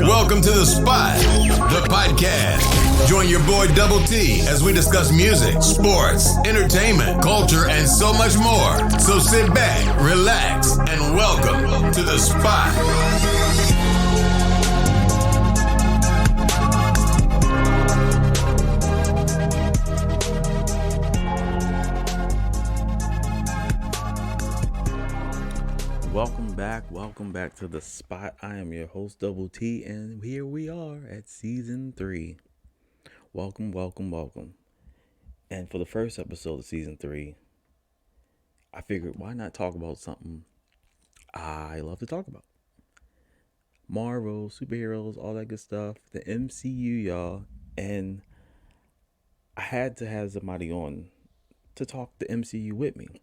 Welcome to The Spot, the podcast. Join your boy Double T as we discuss music, sports, entertainment, culture, and so much more. So sit back, relax, and welcome to The Spot. Welcome back to The Spot. I am your host, Double T, and here we are at Season 3. Welcome. And for the first episode of Season 3, I figured, why not talk about something I love to talk about? Marvel, superheroes, all that good stuff, the MCU, y'all. And I had to have somebody on to talk the MCU with me.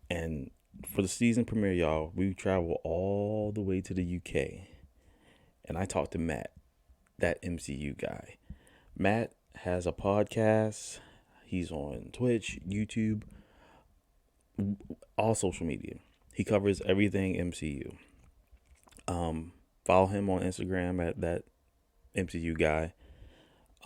And for the season premiere, y'all, we traveled all the way to the UK. And I talked to Matt, that MCU guy. Matt has a podcast. He's on Twitch, YouTube, all social media. He covers everything MCU. Follow him on Instagram at that MCU guy.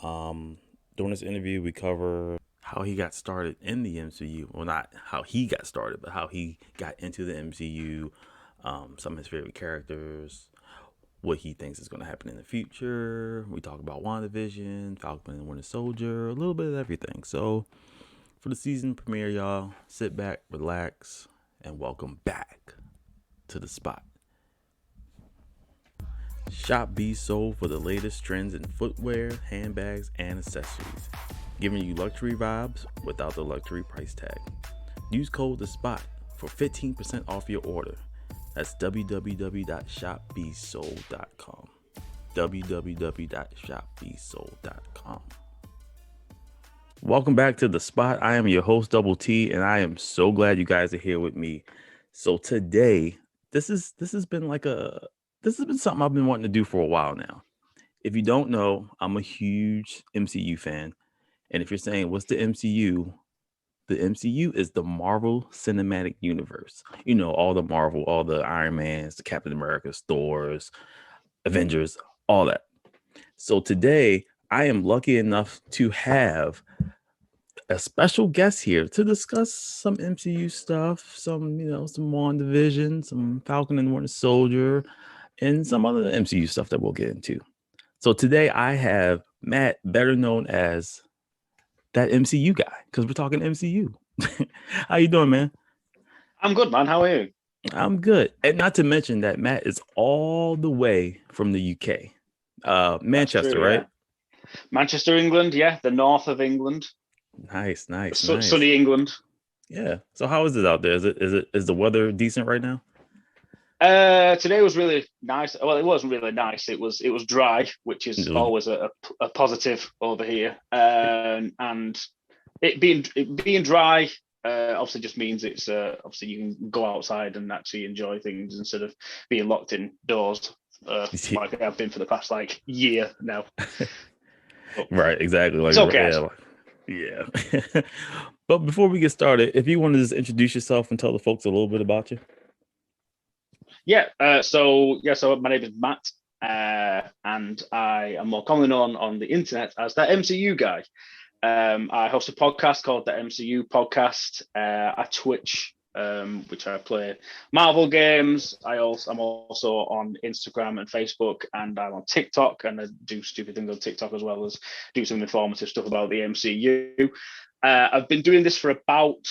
During this interview, we cover how he got started in the MCU. Well, not how he got started, but how he got into the MCU, some of his favorite characters, what he thinks is going to happen in the future. We talk about WandaVision, Falcon and Winter Soldier, a little bit of everything. So for the season premiere, y'all, sit back, relax, and welcome back to The Spot. Shop Be Sold for the latest trends in footwear, handbags, and accessories, giving you luxury vibes without the luxury price tag. Use code The Spot for 15% off your order. That's www.shopbesold.com. www.shopbesold.com. Welcome back to The Spot. I am your host, Double T, and I am so glad you guys are here with me. So today, this has been something I've been wanting to do for a while now. If you don't know, I'm a huge MCU fan. And if you're saying, what's the MCU? The MCU is the Marvel Cinematic Universe. You know, all the Marvel, all the Iron Mans, the Captain Americas, Thors, Avengers, all that. So today, I am lucky enough to have a special guest here to discuss some MCU stuff, some WandaVision, some Falcon and Winter Soldier, and some other MCU stuff that we'll get into. So today, I have Matt, better known as that MCU guy, because we're talking MCU. How you doing, man? I'm good, man. How are you? I'm good. And not to mention that Matt is all the way from the UK. Manchester, true, right? Yeah. Manchester, England, yeah. The north of England. Nice. Sunny England. Yeah. So how is it out there? Is the weather decent right now? Today was really nice. Well, it wasn't really nice. It was dry, which is always a positive over here. And it being dry obviously just means it's obviously you can go outside and actually enjoy things instead of being locked indoors like I've been for the past year now. Right, exactly. It's okay. Yeah. But before we get started, if you want to just introduce yourself and tell the folks a little bit about you. So my name is Matt, and I am more commonly known on the internet as the MCU guy. I host a podcast called the MCU Podcast. I Twitch, which I play Marvel games. I'm also on Instagram and Facebook, and I'm on TikTok, and I do stupid things on TikTok as well as do some informative stuff about the MCU. I've been doing this for about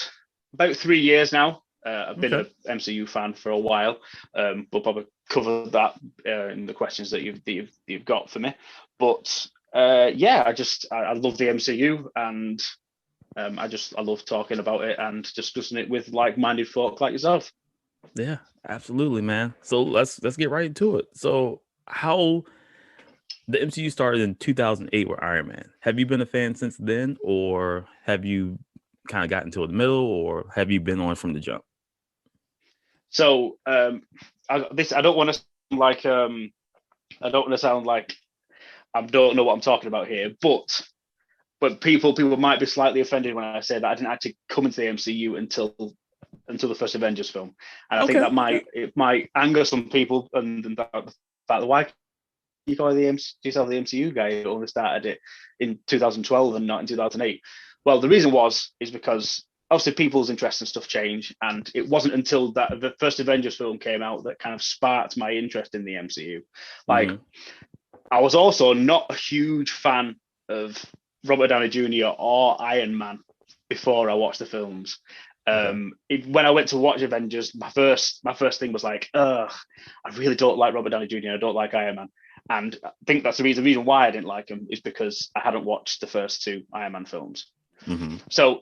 3 years now. I've been an MCU fan for a while. We'll probably cover that in the questions that you've got for me. But I love the MCU, and I love talking about it and discussing it with like-minded folk like yourself. Yeah, absolutely, man. So let's get right into it. So how the MCU started in 2008 with Iron Man. Have you been a fan since then, or have you kind of gotten to the middle, or have you been on from the jump? So I don't want to sound like I don't know what I'm talking about here, but people might be slightly offended when I say that I didn't actually come into the MCU until the first Avengers film, and I think that might anger some people, and the fact that why you call yourself the MCU guy? You only started it in 2012 and not in 2008. Well, the reason is because obviously people's interests and stuff change, and it wasn't until that the first Avengers film came out that kind of sparked my interest in the MCU. Like, I was also not a huge fan of Robert Downey Jr. or Iron Man before I watched the films. When I went to watch Avengers, my first thing was like, I really don't like Robert Downey Jr. I don't like Iron Man. And I think that's the reason why I didn't like him is because I hadn't watched the first two Iron Man films. So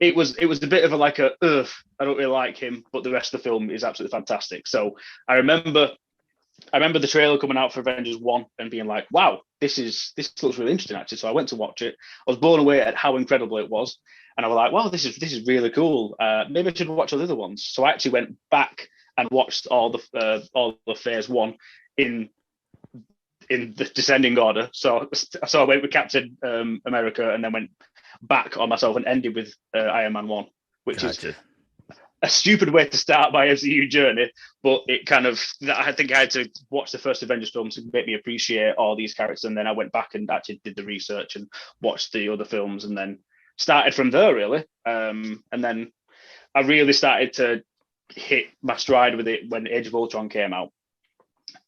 it was a bit of a like I don't really like him, but the rest of the film is absolutely fantastic. So I remember the trailer coming out for Avengers 1 and being like, wow, this looks really interesting actually. So I went to watch it. I was blown away at how incredible it was. And I was like, wow, this is really cool. Maybe I should watch the other ones. So I actually went back and watched all the Phase 1 in the descending order. So I went with Captain America and then went back on myself and ended with Iron Man 1, which is a stupid way to start my MCU journey, but it kind of, I think I had to watch the first Avengers film to make me appreciate all these characters, and then I went back and actually did the research and watched the other films, and then started from there really. And then I really started to hit my stride with it when Age of Ultron came out.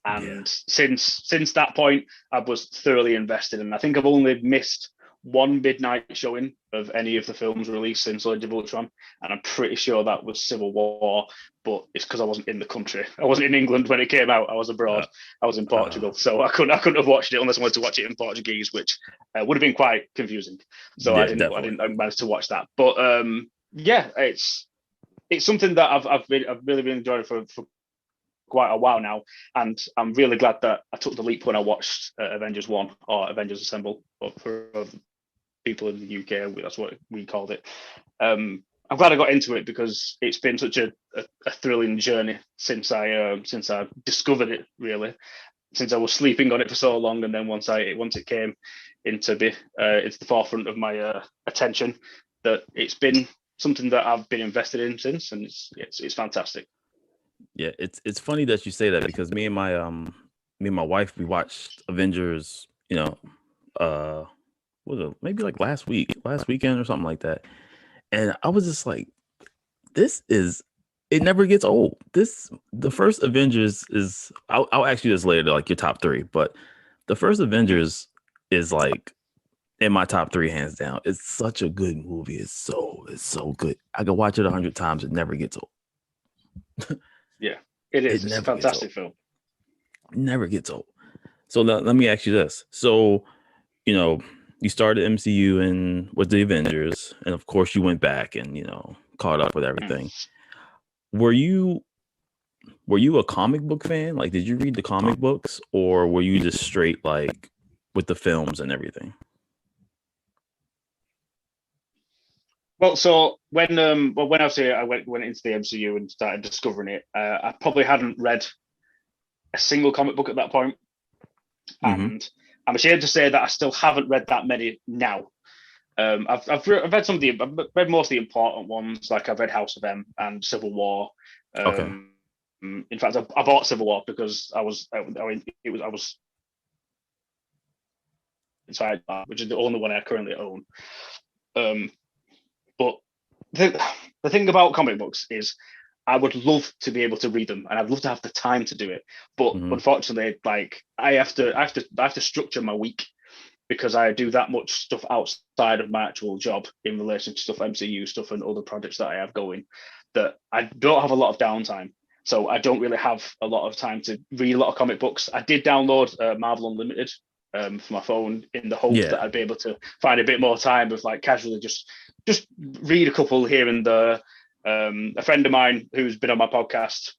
And since that point, I was thoroughly invested, and I think I've only missed one midnight showing of any of the films released since Age of Ultron, and I'm pretty sure that was Civil War, but it's because I wasn't in the country. I wasn't in England when it came out. I was abroad. I was in Portugal, so I couldn't have watched it unless I wanted to watch it in Portuguese, which would have been quite confusing. So I didn't manage to watch that. But it's something that I've really been enjoying for quite a while now, and I'm really glad that I took the leap when I watched Avengers 1 or Avengers Assemble, but for people in the UK, that's what we called it. I'm glad I got into it because it's been such a thrilling journey since I discovered it, really, since I was sleeping on it for so long, and then once it came into the forefront of my attention, that it's been something that I've been invested in since, and it's fantastic. Yeah, it's funny that you say that, because me and my wife, we watched Avengers, maybe like last weekend or something like that. And I was just like, it never gets old. The first Avengers is, I'll ask you this later, like your top three, but the first Avengers is like in my top three, hands down. It's such a good movie. It's so good. I could watch it 100 times. It never gets old. Yeah, it is. It's a fantastic film. Never gets old. So let me ask you this. So, you started MCU and with the Avengers, and of course you went back and, caught up with everything. Were you a comic book fan? Like, did you read the comic books, or were you just straight like with the films and everything? Well, so when I went into the MCU and started discovering it, I probably hadn't read a single comic book at that point, and I'm ashamed to say that I still haven't read that many now. I've read I've read most of the important ones, like I've read House of M and Civil War. In fact, I bought Civil War because inside, which is the only one I currently own. But the thing about comic books is I would love to be able to read them, and I'd love to have the time to do it. But unfortunately, like I have to structure my week, because I do that much stuff outside of my actual job in relation to stuff, MCU stuff and other projects that I have going, that I don't have a lot of downtime. So I don't really have a lot of time to read a lot of comic books. I did download Marvel Unlimited for my phone in the hope that I'd be able to find a bit more time of like casually just read a couple here and there. A friend of mine who's been on my podcast,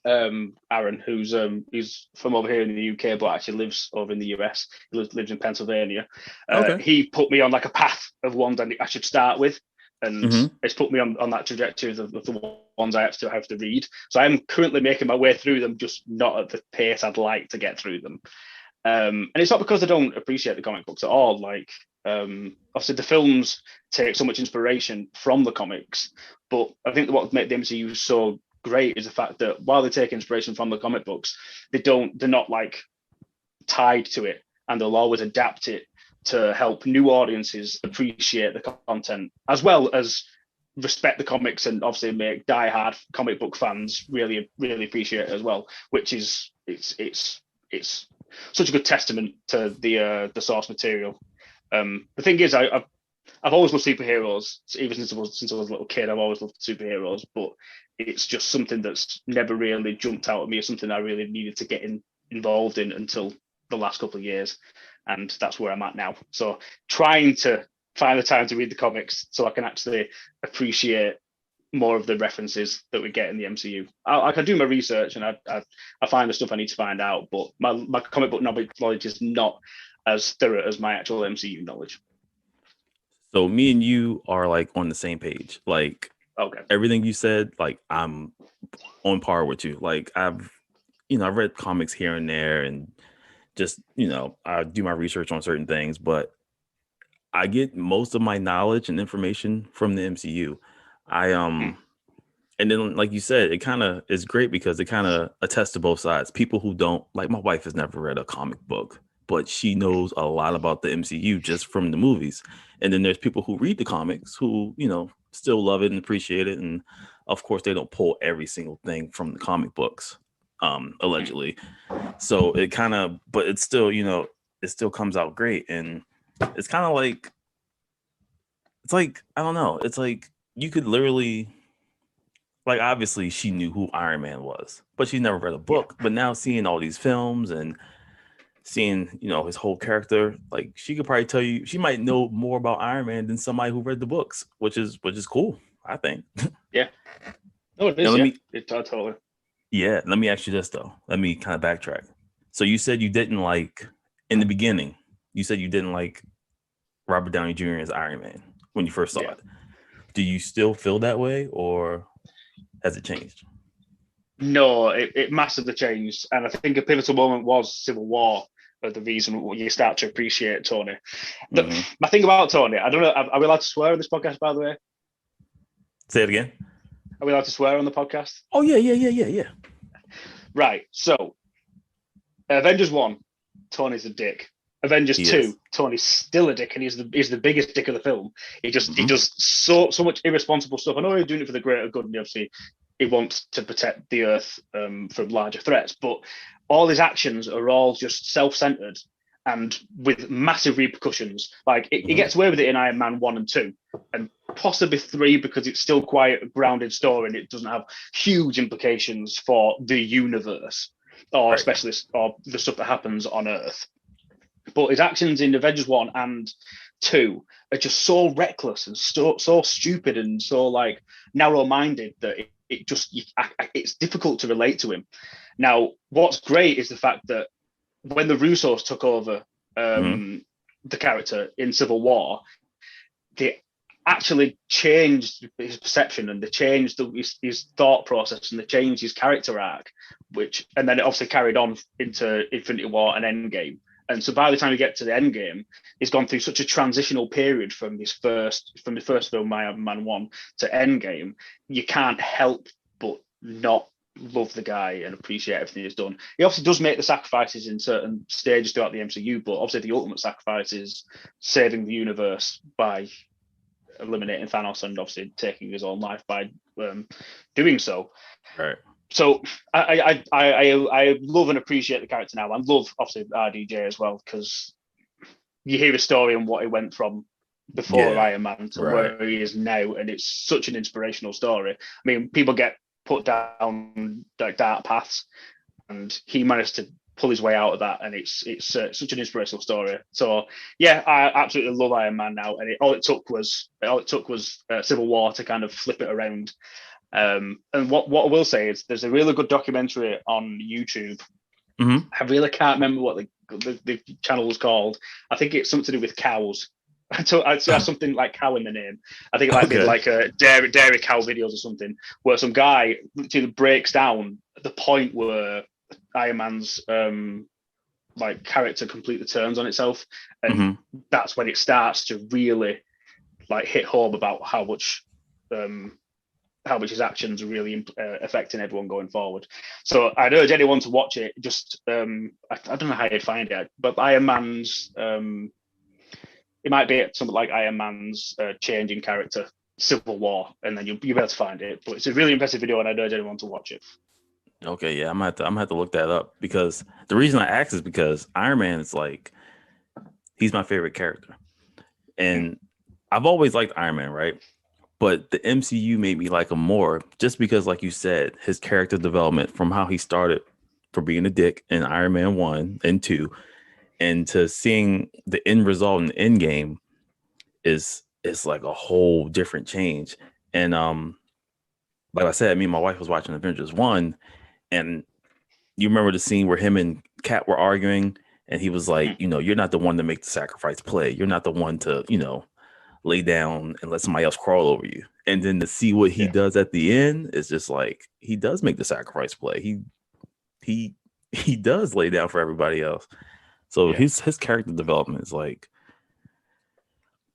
Aaron, who's from over here in the UK but actually lives over in the US. He lives in Pennsylvania. He put me on like a path of ones I should start with, and it's put me on that trajectory of the ones I have to read. So I'm currently making my way through them, just not at the pace I'd like to get through them. And it's not because I don't appreciate the comic books at all. Like, obviously the films take so much inspiration from the comics, but I think what made the MCU so great is the fact that while they take inspiration from the comic books, they're not like tied to it, and they'll always adapt it to help new audiences appreciate the content as well as respect the comics, and obviously make diehard comic book fans really appreciate it as well, which is it's such a good testament to the source material. The thing is, I've always loved superheroes, even since I was a little kid. I've always loved superheroes, but it's just something that's never really jumped out at me as something I really needed to get involved in until the last couple of years, and that's where I'm at now. So trying to find the time to read the comics so I can actually appreciate more of the references that we get in the MCU. I can do my research and I find the stuff I need to find out, but my comic book knowledge is not as thorough as my actual MCU knowledge. So me and you are like on the same page. Like, okay, everything you said, like I'm on par with you. Like I've read comics here and there, and just, I do my research on certain things, but I get most of my knowledge and information from the MCU. And then, like you said, it kind of is great because it kind of attests to both sides. People who don't, like my wife has never read a comic book, but she knows a lot about the MCU just from the movies. And then there's people who read the comics who, still love it and appreciate it. And of course, they don't pull every single thing from the comic books, allegedly. So it kind of, but it's still, it still comes out great. And it's kind of like, it's like, I don't know. It's like you could literally, like, obviously she knew who Iron Man was, but she never read a book. But now seeing all these films and seeing, his whole character, like she could probably tell you, she might know more about Iron Man than somebody who read the books, which is cool, I think. Yeah. No, it is. Totally. Yeah. Let me ask you this though. Let me kind of backtrack. So you said you didn't like, in the beginning, you said you didn't like Robert Downey Jr. as Iron Man when you first saw it. Do you still feel that way, or has it changed? No, it massively changed. And I think a pivotal moment was Civil War, of the reason you start to appreciate Tony. My thing about Tony, I don't know, are we allowed to swear on this podcast, by the way? Say it again. Are we allowed to swear on the podcast? Oh, yeah. Right, so Avengers 1, Tony's a dick. Avengers 2, Tony's still a dick, and he's the biggest dick of the film. He does so much irresponsible stuff. I know he's doing it for the greater good, and obviously he wants to protect the Earth from larger threats, but all his actions are all just self-centered and with massive repercussions. Like he gets away with it in Iron Man 1 and 2, and possibly 3 because it's still quite a grounded story and it doesn't have huge implications for the universe, or especially or the stuff that happens on Earth. But his actions in Avengers 1 and 2 are just so reckless and so stupid and so like narrow-minded that it's difficult to relate to him. Now, what's great is the fact that when the Russos took over the character in Civil War, they actually changed his perception, and they changed his thought process, and they changed his character arc, and then it obviously carried on into Infinity War and Endgame. And so by the time you get to the end game, he's gone through such a transitional period from the first film, Iron Man 1, to Endgame. You can't help but not love the guy and appreciate everything he's done. He obviously does make the sacrifices in certain stages throughout the MCU, but obviously the ultimate sacrifice is saving the universe by eliminating Thanos and obviously taking his own life by doing so. Right. So I love and appreciate the character now. I love obviously RDJ as well, because you hear his story and what he went from before Iron Man to where he is now, and it's such an inspirational story. I mean, people get put down like dark paths, and he managed to pull his way out of that, and it's such an inspirational story. So yeah, I absolutely love Iron Man now, and all it took was Civil War to kind of flip it around. And what I will say is there's a really good documentary on YouTube. I really can't remember what the channel was called. I think it's something to do with cows. I'd say something like cow in the name. I think it might be like a dairy cow videos or something, where some guy literally breaks down the point where Iron Man's like character completely turns on itself, and that's when it starts to really like hit home about how much how much his actions are really affecting everyone going forward. So I'd urge anyone to watch it. Just I don't know how you'd find it, but Iron Man's it might be something like Iron Man's changing character, Civil War, and then you'll be able to find it. But it's a really impressive video, and I'd urge anyone to watch it. Okay, yeah, I'm gonna have to look that up, because the reason I asked is because Iron Man is like, he's my favorite character, and I've always liked Iron Man, right? But the MCU made me like him more, just because, like you said, his character development from how he started for being a dick in Iron Man 1 and 2, and to seeing the end result in the end game is like a whole different change. And like I said, me and my wife was watching Avengers 1, and you remember the scene where him and Cap were arguing, and he was like, you're not the one to make the sacrifice play. You're not the one to, lay down and let somebody else crawl over you. And then to see what he does at the end is just like, he does make the sacrifice play. He does lay down for everybody else. So his character development is like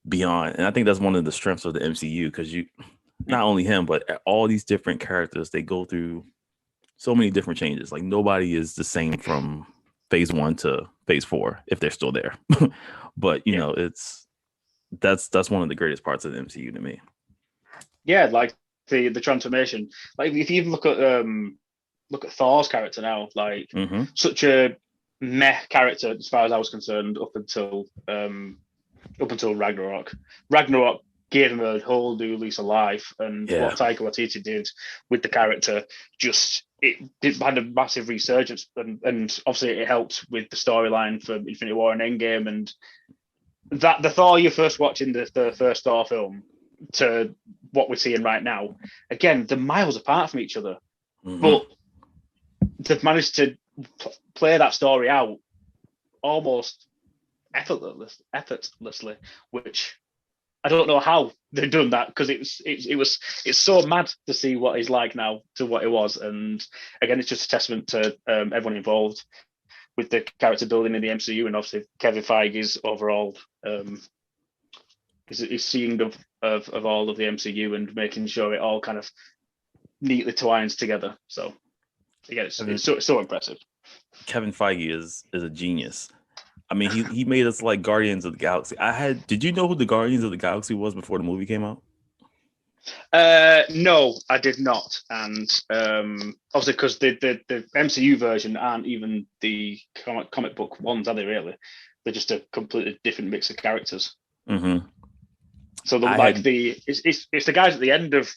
beyond. And I think that's one of the strengths of the MCU, because not only him, but all these different characters, they go through so many different changes. Like, nobody is the same from phase 1 to phase 4 if they're still there. But that's one of the greatest parts of the MCU to me. Yeah, like the transformation. Like, if you even look at Thor's character now, like such a meh character as far as I was concerned up until Ragnarok. Ragnarok gave him a whole new lease of life, and what Taika Waititi did with the character, it had a massive resurgence, and obviously it helped with the storyline for Infinity War and Endgame, and that the Thor you first watch in the first Thor film to what we're seeing right now, again, they're miles apart from each other, but they've managed to play that story out almost effortlessly, which I don't know how they've done that, because it's so mad to see what he's like now to what it was. And again, it's just a testament to everyone involved with the character building in the MCU, and obviously Kevin Feige's overall his seeing of all of the MCU and making sure it all kind of neatly twines together. So again, it's so impressive. Kevin Feige is a genius. I mean, he made us like Guardians of the Galaxy. Did you know who the Guardians of the Galaxy was before the movie came out? No, I did not. And obviously, because the MCU version aren't even the comic book ones, are they really? They're just a completely different mix of characters. So it's the guys at the end of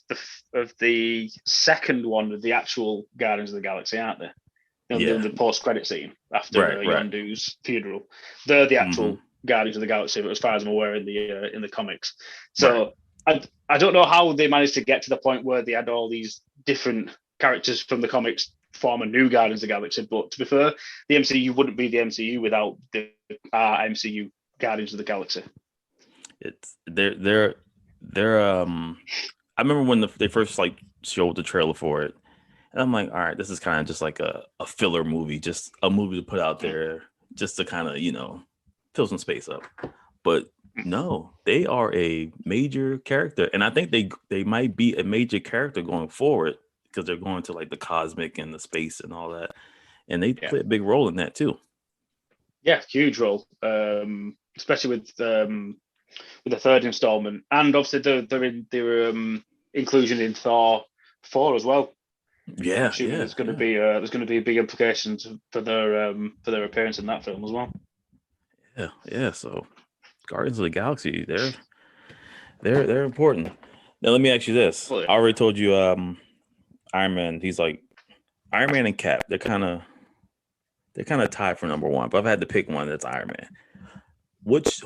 the second one of the actual Guardians of the Galaxy, aren't they? The post-credit scene after Yondu's funeral. They're the actual Guardians of the Galaxy, but as far as I'm aware, in the comics. So I don't know how they managed to get to the point where they had all these different characters from the comics form a new Guardians of the Galaxy. But to be fair, the MCU wouldn't be the MCU without the MCU Guardians of the Galaxy. They're I remember when they first like showed the trailer for it. And I'm like, all right, this is kind of just like a filler movie, just a movie to put out there just to kind of, fill some space up. But no, they are a major character. And I think they might be a major character going forward, because they're going to like the cosmic and the space and all that. And they play a big role in that too. Yeah, huge role, especially with the third installment. And obviously their inclusion in Thor 4 as well. There's going to be big implications for their appearance in that film as well. Yeah. So, Guardians of the Galaxy, they're important. Now, let me ask you this: I already told you, Iron Man. He's like Iron Man and Cap. They're kind of tied for number one. But I've had to pick one that's Iron Man.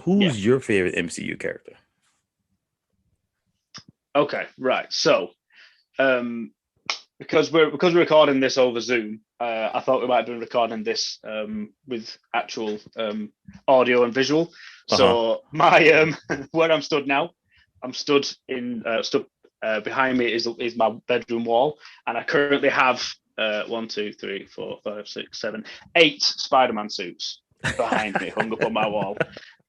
Who's your favorite MCU character? Okay, right. So, because we're recording this over Zoom, I thought we might have been recording this with actual audio and visual. So my where I'm stood now, I'm stood behind me is my bedroom wall, and I currently have 1, 2, 3, 4, 5, 6, 7, 8 Spider-Man suits behind me, hung up on my wall.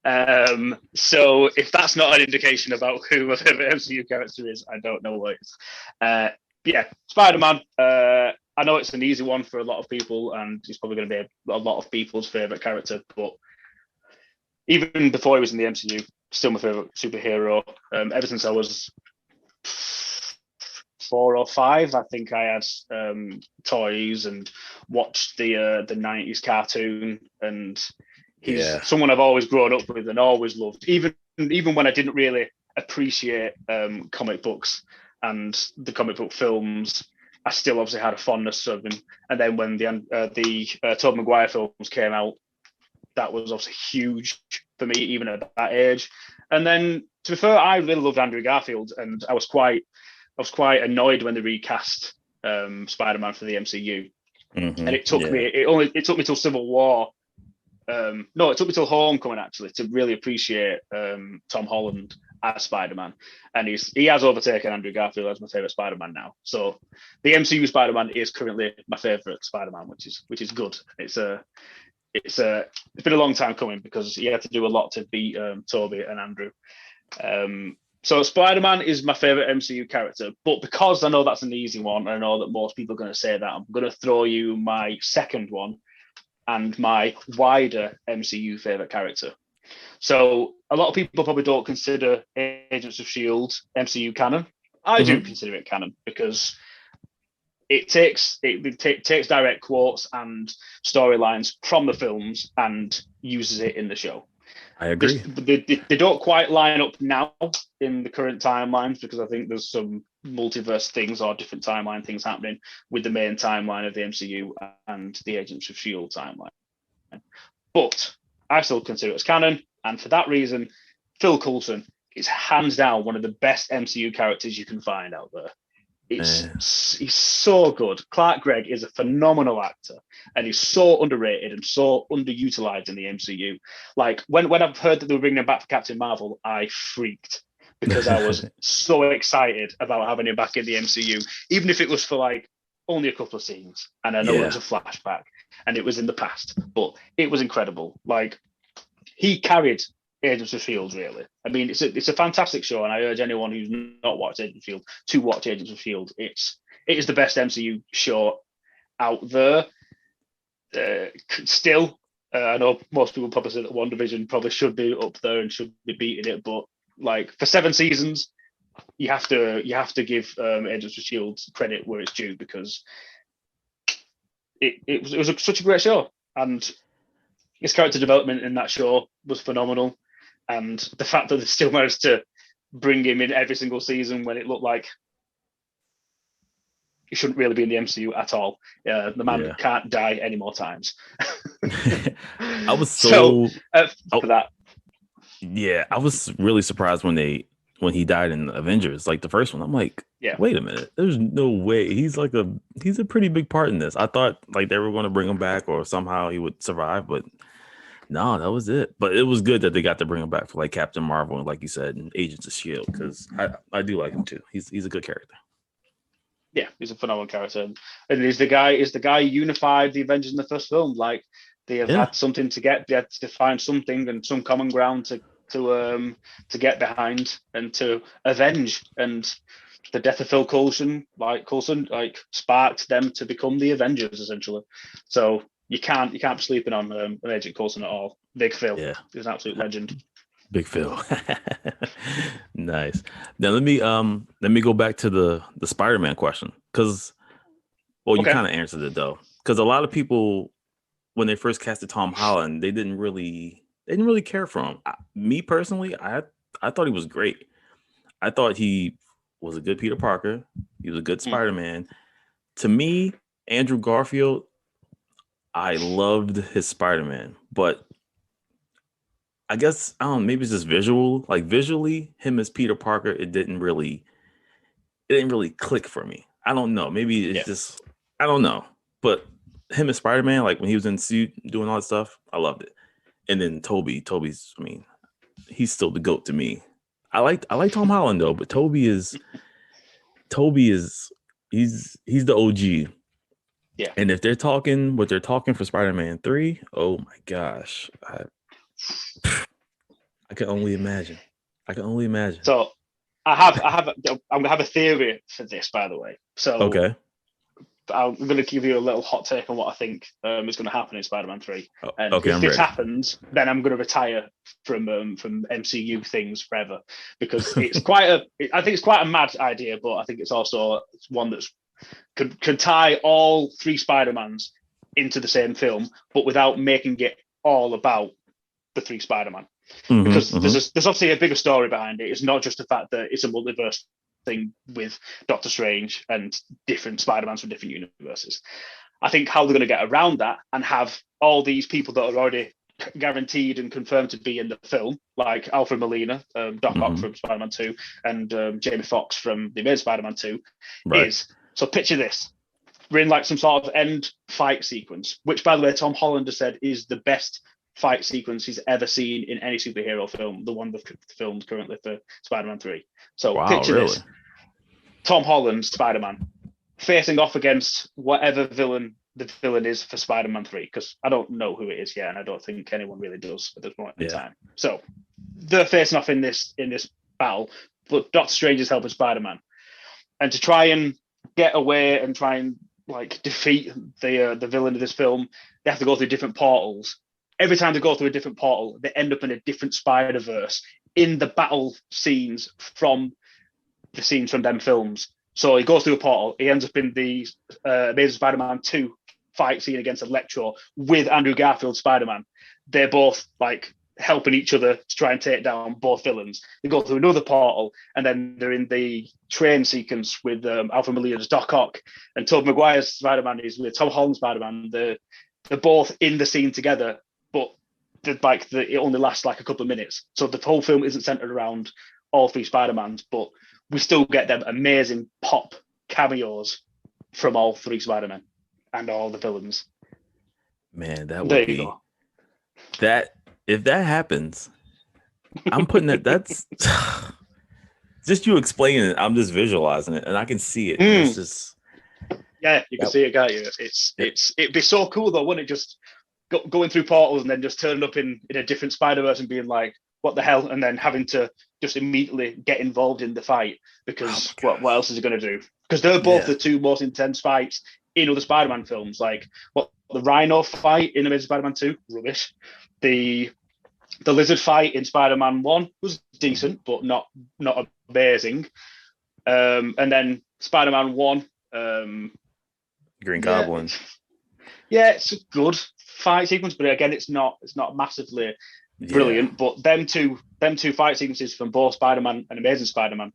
So if that's not an indication about who my favorite MCU character is, I don't know what is. Yeah, Spider-Man. I know it's an easy one for a lot of people, and he's probably going to be a lot of people's favorite character. But even before he was in the MCU, still my favorite superhero. Ever since I was 4 or 5, I think I had toys and watched the '90s cartoon, and he's someone I've always grown up with and always loved. Even when I didn't really appreciate comic books and the comic book films, I still obviously had a fondness of him. And then when the Tobey Maguire films came out, that was obviously huge for me, even at that age. And then, to be fair, I really loved Andrew Garfield, and I was quite annoyed when they recast Spider-Man for the MCU. And it took me. It took me till Civil War. No, it took me till Homecoming actually to really appreciate Tom Holland as Spider-Man, and he has overtaken Andrew Garfield as my favorite Spider-Man now. So the MCU Spider-Man is currently my favorite Spider-Man, which is good. It's been a long time coming because he had to do a lot to beat Tobey and Andrew. So Spider-Man is my favorite MCU character, but because I know that's an easy one, and I know that most people are going to say that, I'm going to throw you my second one and my wider MCU favorite character. So a lot of people probably don't consider Agents of S.H.I.E.L.D. MCU canon. I do consider it canon because it takes direct quotes and storylines from the films and uses it in the show. I agree. They don't quite line up now in the current timelines because I think there's some multiverse things or different timeline things happening with the main timeline of the MCU and the Agents of S.H.I.E.L.D. timeline. But I still consider it as canon, and for that reason, Phil Coulson is hands down one of the best MCU characters you can find out there. He's so good. Clark Gregg is a phenomenal actor, and he's so underrated and so underutilized in the MCU. Like when I've heard that they were bringing him back for Captain Marvel, I freaked because I was so excited about having him back in the MCU, even if it was for like only a couple of scenes. And I know it was a flashback and it was in the past, but it was incredible. Like he carried Agents of S.H.I.E.L.D. really. I mean, it's a fantastic show, and I urge anyone who's not watched Agents of S.H.I.E.L.D. to watch Agents of S.H.I.E.L.D. It is the best MCU show out there. Still, I know most people probably say that WandaVision probably should be up there and should be beating it, but like for 7 seasons, you have to give Agents of S.H.I.E.L.D. credit where it's due because it was such a great show, and his character development in that show was phenomenal. And the fact that they still managed to bring him in every single season when it looked like he shouldn't really be in the MCU at all. The man can't die any more times. I was for that. Yeah, I was really surprised when he died in Avengers, like the first one. I'm like, wait a minute, there's no way he's a pretty big part in this. I thought like they were going to bring him back or somehow he would survive, but no, that was it. But it was good that they got to bring him back for like Captain Marvel and like you said, and Agents of S.H.I.E.L.D. because I do like him too. He's a good character. Yeah, he's a phenomenal character, and he's the guy who unified the Avengers in the first film. Like they have had something to get, they had to find something and some common ground to get behind and to avenge. And the death of Phil Coulson sparked them to become the Avengers essentially. So you can't be sleeping on Agent Coulson at all. Big Phil, he's an absolute legend. Big Phil. Nice. Now let me go back to the Spider-Man question because, you kind of answered it though, because a lot of people when they first casted Tom Holland, they didn't really care for him. Me personally, I thought he was great. I thought he was a good Peter Parker. He was a good Spider-Man. To me, Andrew Garfield, I loved his Spider-Man, but I guess I don't know, maybe it's just visual. Like visually, him as Peter Parker, it didn't really click for me. I don't know. Maybe it's just I don't know. But him as Spider-Man, like when he was in suit doing all that stuff, I loved it. And then Toby's, I mean, he's still the GOAT to me. I like Tom Holland though, but Toby is he's the OG. Yeah. And if they're talking what they're talking for Spider-Man 3, oh my gosh. I can only imagine. So I'm gonna have a theory for this, by the way. So Okay. I'm going to give you a little hot take on what I think is going to happen in Spider-Man 3. And Okay, if I'm this ready. happens, then I'm going to retire from MCU things forever, because I think it's quite a mad idea, but I think it's also one that's could tie all three Spider-Mans into the same film, but without making it all about the three Spider-Man. Because there's obviously a bigger story behind it. It's not just the fact that it's a multiverse thing with Doctor Strange and different Spider-Mans from different universes. I think how they're going to get around that and have all these people that are already guaranteed and confirmed to be in the film, like Alfred Molina, Doc Ock from Spider-Man 2, and Jamie Foxx from The Amazing Spider-Man 2, is, so picture this. We're in like some sort of end fight sequence, which, by the way, Tom Holland has said is the best fight sequence he's ever seen in any superhero film, the one they've filmed currently for Spider-Man 3. So picture this. Tom Holland, Spider-Man, facing off against whatever villain the villain is for Spider-Man 3, because I don't know who it is yet, and I don't think anyone really does at this point in time. So they're facing off in this battle, but Doctor Strange is helping Spider-Man. And to try and get away and try and like defeat the villain of this film, they have to go through different portals. Every time they go through a different portal, they end up in a different Spider-Verse in the battle scenes from the scenes from them films. So he goes through a portal, he ends up in the Amazing Spider-Man 2 fight scene against Electro with Andrew Garfield's Spider-Man. They're both like helping each other to try and take down both villains. They go through another portal, and then they're in the train sequence with Alfred Molina's Doc Ock, and Tobey Maguire's Spider-Man is with Tom Holland's Spider-Man. They're both in the scene together, but it only lasts like a couple of minutes. So the whole film isn't centered around all three Spider-Mans, but we still get them amazing pop cameos from all three Spider-Men and all the villains. Man, that would be that. If that happens, I'm putting it. That's just you explaining it. I'm just visualizing it, and I can see it. It's just you can see it, can't you? It'd be so cool though, wouldn't it? Just going through portals and then just turning up in a different Spider-Verse and being like, what the hell? And then having to just immediately get involved in the fight, because what else is he going to do? Because they're both the two most intense fights in other Spider-Man films. Like the Rhino fight in Amazing Spider-Man 2, rubbish. The Lizard fight in Spider-Man 1 was decent, but not amazing. And then Spider-Man 1, Green Goblin. Yeah, it's a good fight sequence, but again, it's not massively brilliant. But them two fight sequences from both Spider-Man and Amazing Spider-Man,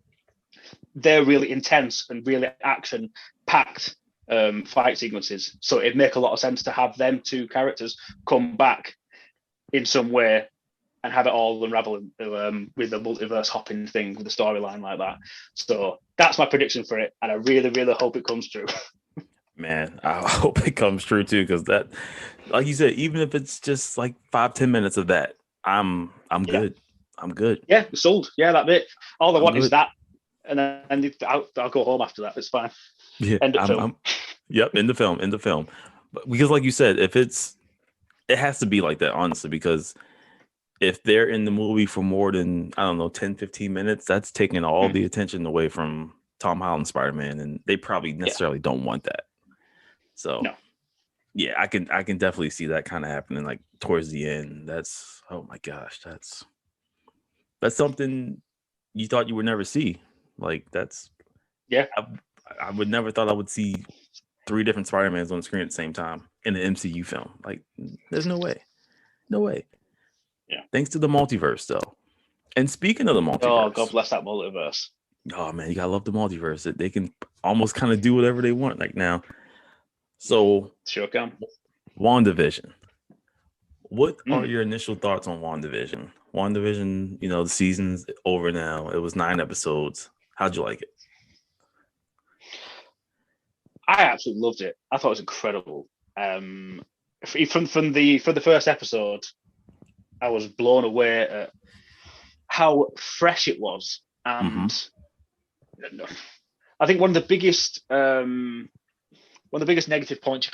they're really intense and really action-packed fight sequences. So it'd make a lot of sense to have them two characters come back in some way and have it all unravel with the multiverse hopping thing, with the storyline like that. So that's my prediction for it, and I really, really hope it comes true. Man, I hope it comes true too, because that, like you said, even if it's just like 5-10 minutes of that, I'm good. I'm good. Yeah, sold. Yeah, that bit. All I want is that, and then I'll go home after that. It's fine. Yeah, end of film. Yep, in the film. But because, like you said, it has to be like that, honestly, because if they're in the movie for more than, 10-15 minutes, that's taking all the attention away from Tom Holland's Spider-Man, and they probably necessarily don't want that. So yeah, I can definitely see that kind of happening like towards the end. That's, oh my gosh, that's something you thought you would never see. Like that's I would never thought I would see 3 different Spider-Mans on the screen at the same time in an MCU film. Like there's no way. Yeah. Thanks to the multiverse though. And speaking of the multiverse. Oh, God bless that multiverse. Oh man, you gotta love the multiverse. They can almost kind of do whatever they want like now. So sure can. WandaVision. What are your initial thoughts on WandaVision? WandaVision, the season's over now. It was 9 episodes. How'd you like it? I absolutely loved it. I thought it was incredible. From the first episode, I was blown away at how fresh it was, and I think one of the biggest negative points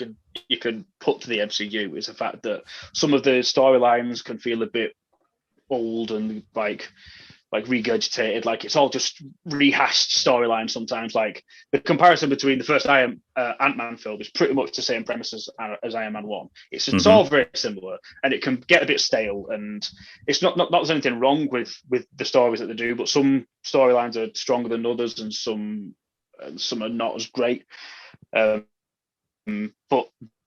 you can put to the MCU is the fact that some of the storylines can feel a bit old and like regurgitated. Like it's all just rehashed storyline sometimes. Like the comparison between the first Ant-Man film is pretty much the same premise as Iron Man 1. It's all very similar, and it can get a bit stale, and it's not there's anything wrong with the stories that they do, but some storylines are stronger than others, and some are not as great. But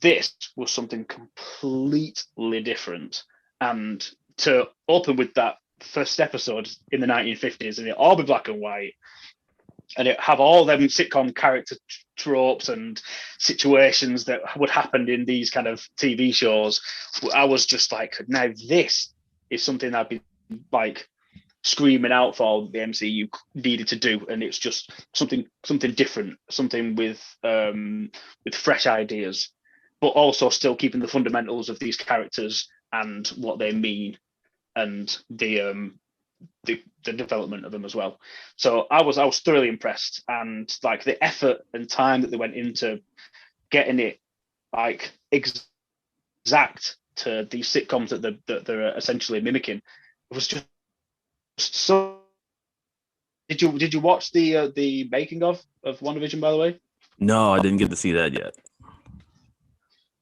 this was something completely different, and to open with that first episode in the 1950s, and it all be black and white, and it have all them sitcom character tropes and situations that would happen in these kind of TV shows. I was just like, now this is something I'd be like screaming out for the MCU needed to do, and it's just something different, something with fresh ideas, but also still keeping the fundamentals of these characters and what they mean, and the development of them as well. So I was thoroughly impressed, and like the effort and time that they went into getting it like exact to these sitcoms that they're essentially mimicking, it was just so. Did you watch the making of WandaVision, by the way? No, I didn't get to see that yet.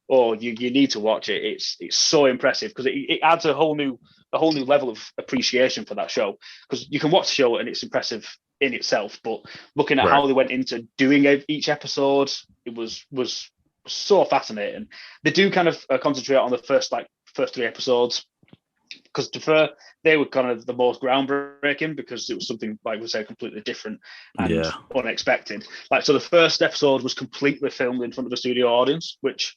Oh, you need to watch it. It's so impressive because it adds a whole new level of appreciation for that show, because you can watch the show and it's impressive in itself, but looking at how they went into doing each episode, it was so fascinating. They do kind of concentrate on the first 3 episodes, because they were kind of the most groundbreaking, because it was something, like we said, completely different and unexpected. Like, so the first episode was completely filmed in front of a studio audience, which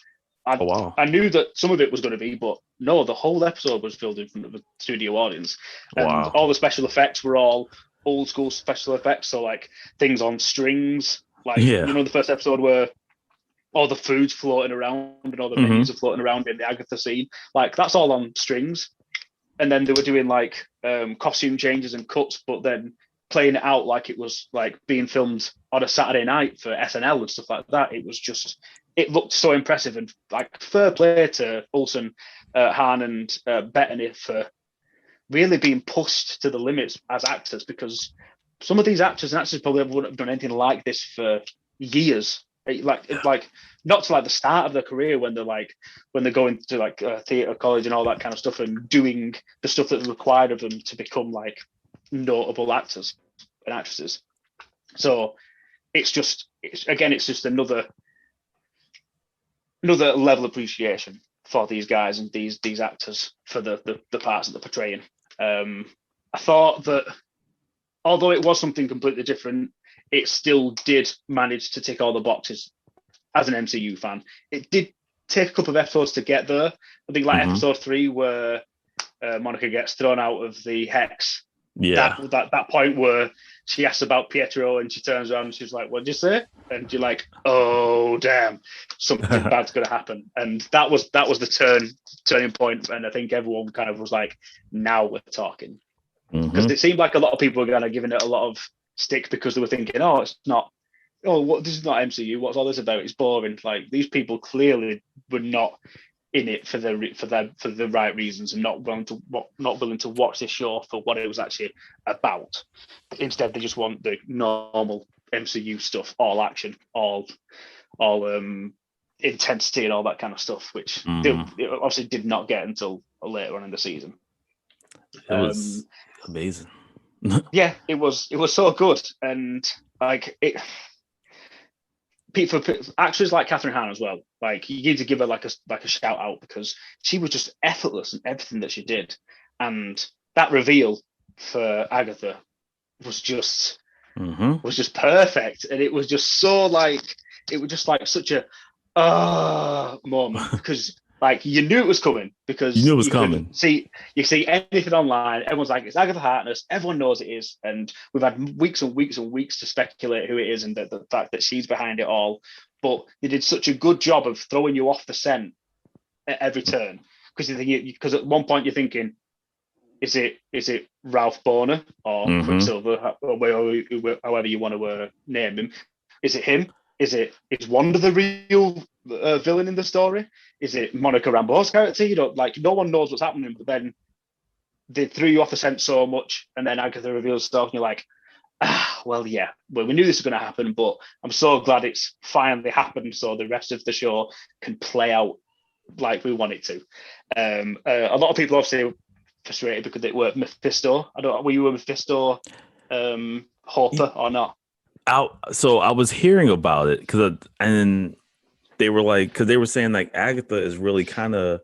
I knew that some of it was going to be, but no, the whole episode was filmed in front of a studio audience. And all the special effects were all old school special effects. So like things on strings, like, the first episode where all the food's floating around and all the menus are floating around in the Agatha scene. Like that's all on strings. And then they were doing like costume changes and cuts, but then playing it out like it was like being filmed on a Saturday night for SNL and stuff like that. It looked so impressive, and like fair play to Olsen, Hahn, and Bettany for really being pushed to the limits as actors, because some of these actors and actors probably wouldn't have done anything like this for years. Like not to like the start of their career when they're going to like theatre college and all that kind of stuff, and doing the stuff that's required of them to become like notable actors and actresses. So it's just another level of appreciation for these guys and these actors for the parts that they're portraying. I thought that although it was something completely different, it still did manage to tick all the boxes as an MCU fan. It did take a couple of episodes to get there. I think like episode 3 where Monica gets thrown out of the hex. Yeah. That point where she asks about Pietro and she turns around and she's like, "What'd you say?" And you're like, "Oh damn, something bad's gonna happen." And that was the turning point, and I think everyone kind of was like, "Now we're talking," because it seemed like a lot of people were kind of giving it a lot of stick because they were thinking, "Oh, it's not. Oh, this is not MCU. What's all this about? It's boring." Like these people clearly were not in it for the right reasons, and not willing to watch this show for what it was actually about. Instead, they just want the normal MCU stuff, all action, all intensity, and all that kind of stuff, which they obviously did not get until later on in the season. It was amazing. Yeah, it was so good, and like it. For actors like Catherine Hahn as well, like you need to give her like a shout out, because she was just effortless in everything that she did, and that reveal for Agatha was just perfect, and it was just so like such a moment, because like you knew it was coming, because you knew it was coming. You see anything online, everyone's like, it's Agatha Harkness, everyone knows it is, and we've had weeks and weeks and weeks to speculate who it is and the fact that she's behind it all. But they did such a good job of throwing you off the scent at every turn, because at one point you're thinking, is it Ralph Boner or Quicksilver, or however you want to name him? Is it him? Is Wanda the real villain in the story? Is it Monica Rambeau's character? Like no one knows what's happening. But then they threw you off the scent so much, and then Agatha reveals stuff, and you're like, well, we knew this was going to happen, but I'm so glad it's finally happened, so the rest of the show can play out like we want it to. A lot of people obviously frustrated because it were Mephisto. Were you a Mephisto hopper or not? So I was hearing about it and they were like, because they were saying like Agatha is really kind of,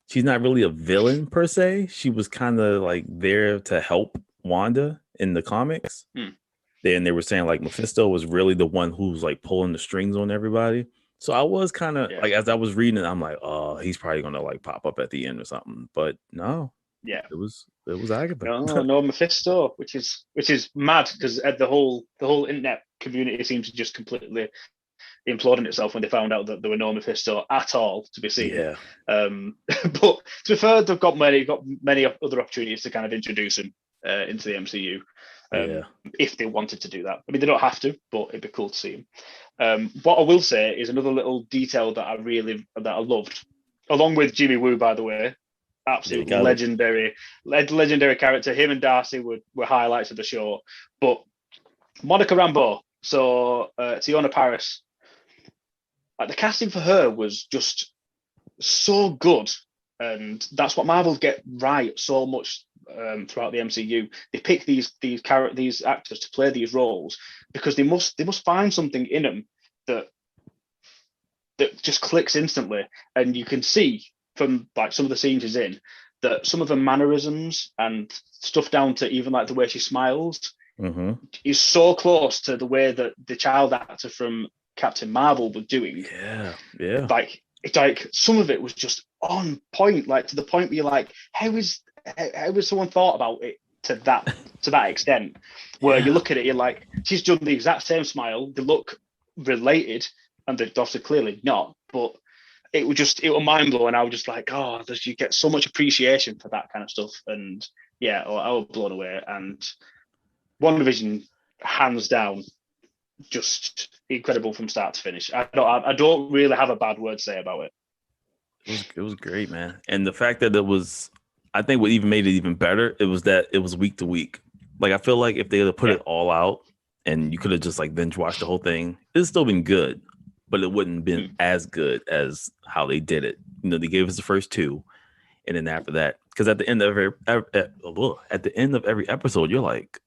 she's not really a villain per se. She was kind of like there to help Wanda in the comics. Then they were saying like Mephisto was really the one who's like pulling the strings on everybody. So I was kind of like, as I was reading it, I'm like, oh, he's probably gonna like pop up at the end or something. But no, it was Agatha. No, Mephisto, which is mad because the whole internet community seems to just completely imploding itself when they found out that there were no Mephisto at all to be seen. Yeah. But to be fair, they've got many other opportunities to kind of introduce him into the MCU. If they wanted to do that. I mean, they don't have to, but it'd be cool to see him. What I will say is another little detail that I loved, along with Jimmy Woo, by the way, absolutely legendary character. Him and Darcy were highlights of the show. But Monica Rambeau, so Tiona Paris, like the casting for her was just so good, and that's what Marvel get right so much. Throughout the MCU, they pick these actors to play these roles because they must find something in them that just clicks instantly, and you can see from like some of the scenes she's in that some of her mannerisms and stuff down to even like the way she smiles is so close to the way that the child actor from Captain Marvel was doing. Yeah. Like it's like some of it was just on point, like to the point where you're like, how was someone thought about it to that extent? Where you look at it, you're like, she's done the exact same smile. They look related, and they're obviously clearly not. But it was mind blowing. I was just like, oh, you get so much appreciation for that kind of stuff. And I was blown away. And WandaVision, hands down, just incredible from start to finish. I don't really have a bad word to say about it. It was great, man. And the fact that it was, I think what even made it even better, it was that it was week to week. Like I feel like if they had put it all out and you could have just like binge watched the whole thing, it'd still been good, but it wouldn't have been as good as how they did it. You know, they gave us the first two, and then after that, because at the end of every episode, you're like,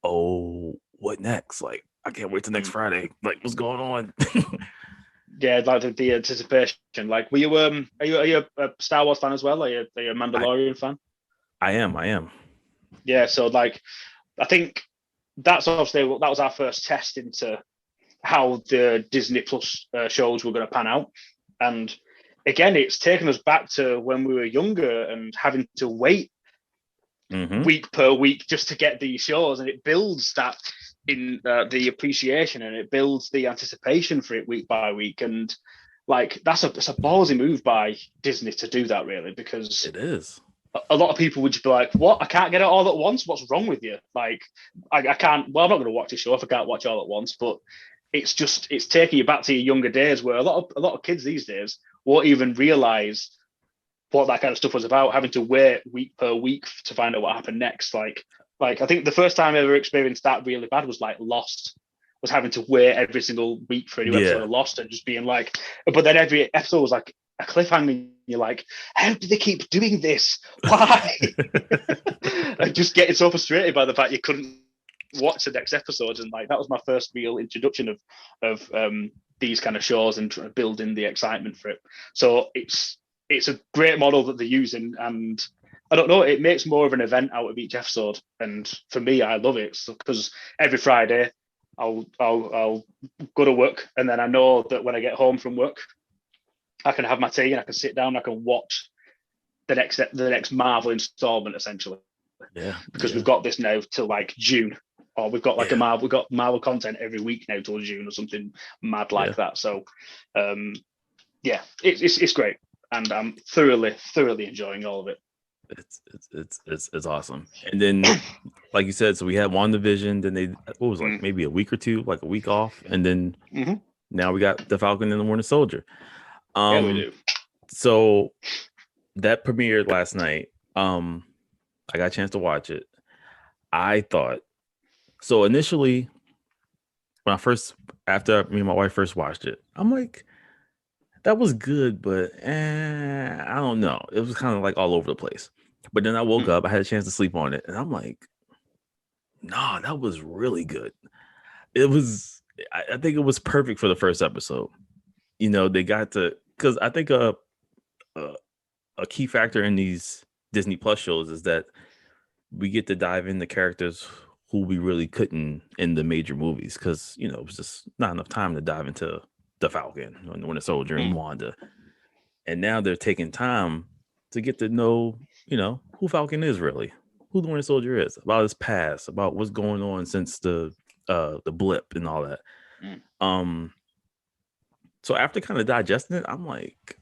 oh, what next? Like I can't wait till next Friday. Like what's going on? Yeah, like the anticipation. Like, were you are you a Star Wars fan as well? Are you a Mandalorian fan? I am. Yeah, so like, I think that was our first test into how the Disney Plus shows were going to pan out, and again, it's taken us back to when we were younger and having to wait week per week just to get these shows, and it builds that in the appreciation, and it builds the anticipation for it week by week. And like that's a ballsy move by Disney to do that, really, because it is. A lot of people would just be like, what, I can't get it all at once, what's wrong with you? Like I can't, well, I'm not going to watch a show if I can't watch all at once. But it's taking you back to your younger days, where a lot of kids these days won't even realize what that kind of stuff was about, having to wait week per week to find out what happened next. Like I think the first time I ever experienced that really bad was like Lost, was having to wait every single week for a new episode of Lost, and just being like, but then every episode was like a cliffhanger. And you're like, how do they keep doing this? Why? And just getting so frustrated by the fact you couldn't watch the next episode. And like that was my first real introduction of these kind of shows and building the excitement for it. So it's a great model that they're using, and I don't know, it makes more of an event out of each episode. And for me, I love it because every Friday I'll go to work, and then I know that when I get home from work, I can have my tea and I can sit down, and I can watch the next Marvel installment, essentially. Yeah. Because we've got this now till like June, or we've got like we've got Marvel content every week now till June or something mad like that. So it's great, and I'm thoroughly enjoying all of it. It's awesome. And then like you said, so we had WandaVision, then they maybe a week or two, like a week off, and then now we got the Falcon and the Winter Soldier. Yeah, we do. So that premiered last night. I got a chance to watch it. I thought so initially after me and my wife first watched it, I'm like, that was good, but I don't know. It was kind of like all over the place. But then I woke up, I had a chance to sleep on it, and I'm like, nah, that was really good. It was, I think it was perfect for the first episode. You know, they got to, because I think a key factor in these Disney Plus shows is that we get to dive into characters who we really couldn't in the major movies, because, you know, it was just not enough time to dive into the Falcon, Winter Soldier, and Wanda. And now they're taking time to get to know, you know, who Falcon is really, who the Winter Soldier is, about his past, about what's going on since the blip and all that. So after kind of digesting it, I'm like,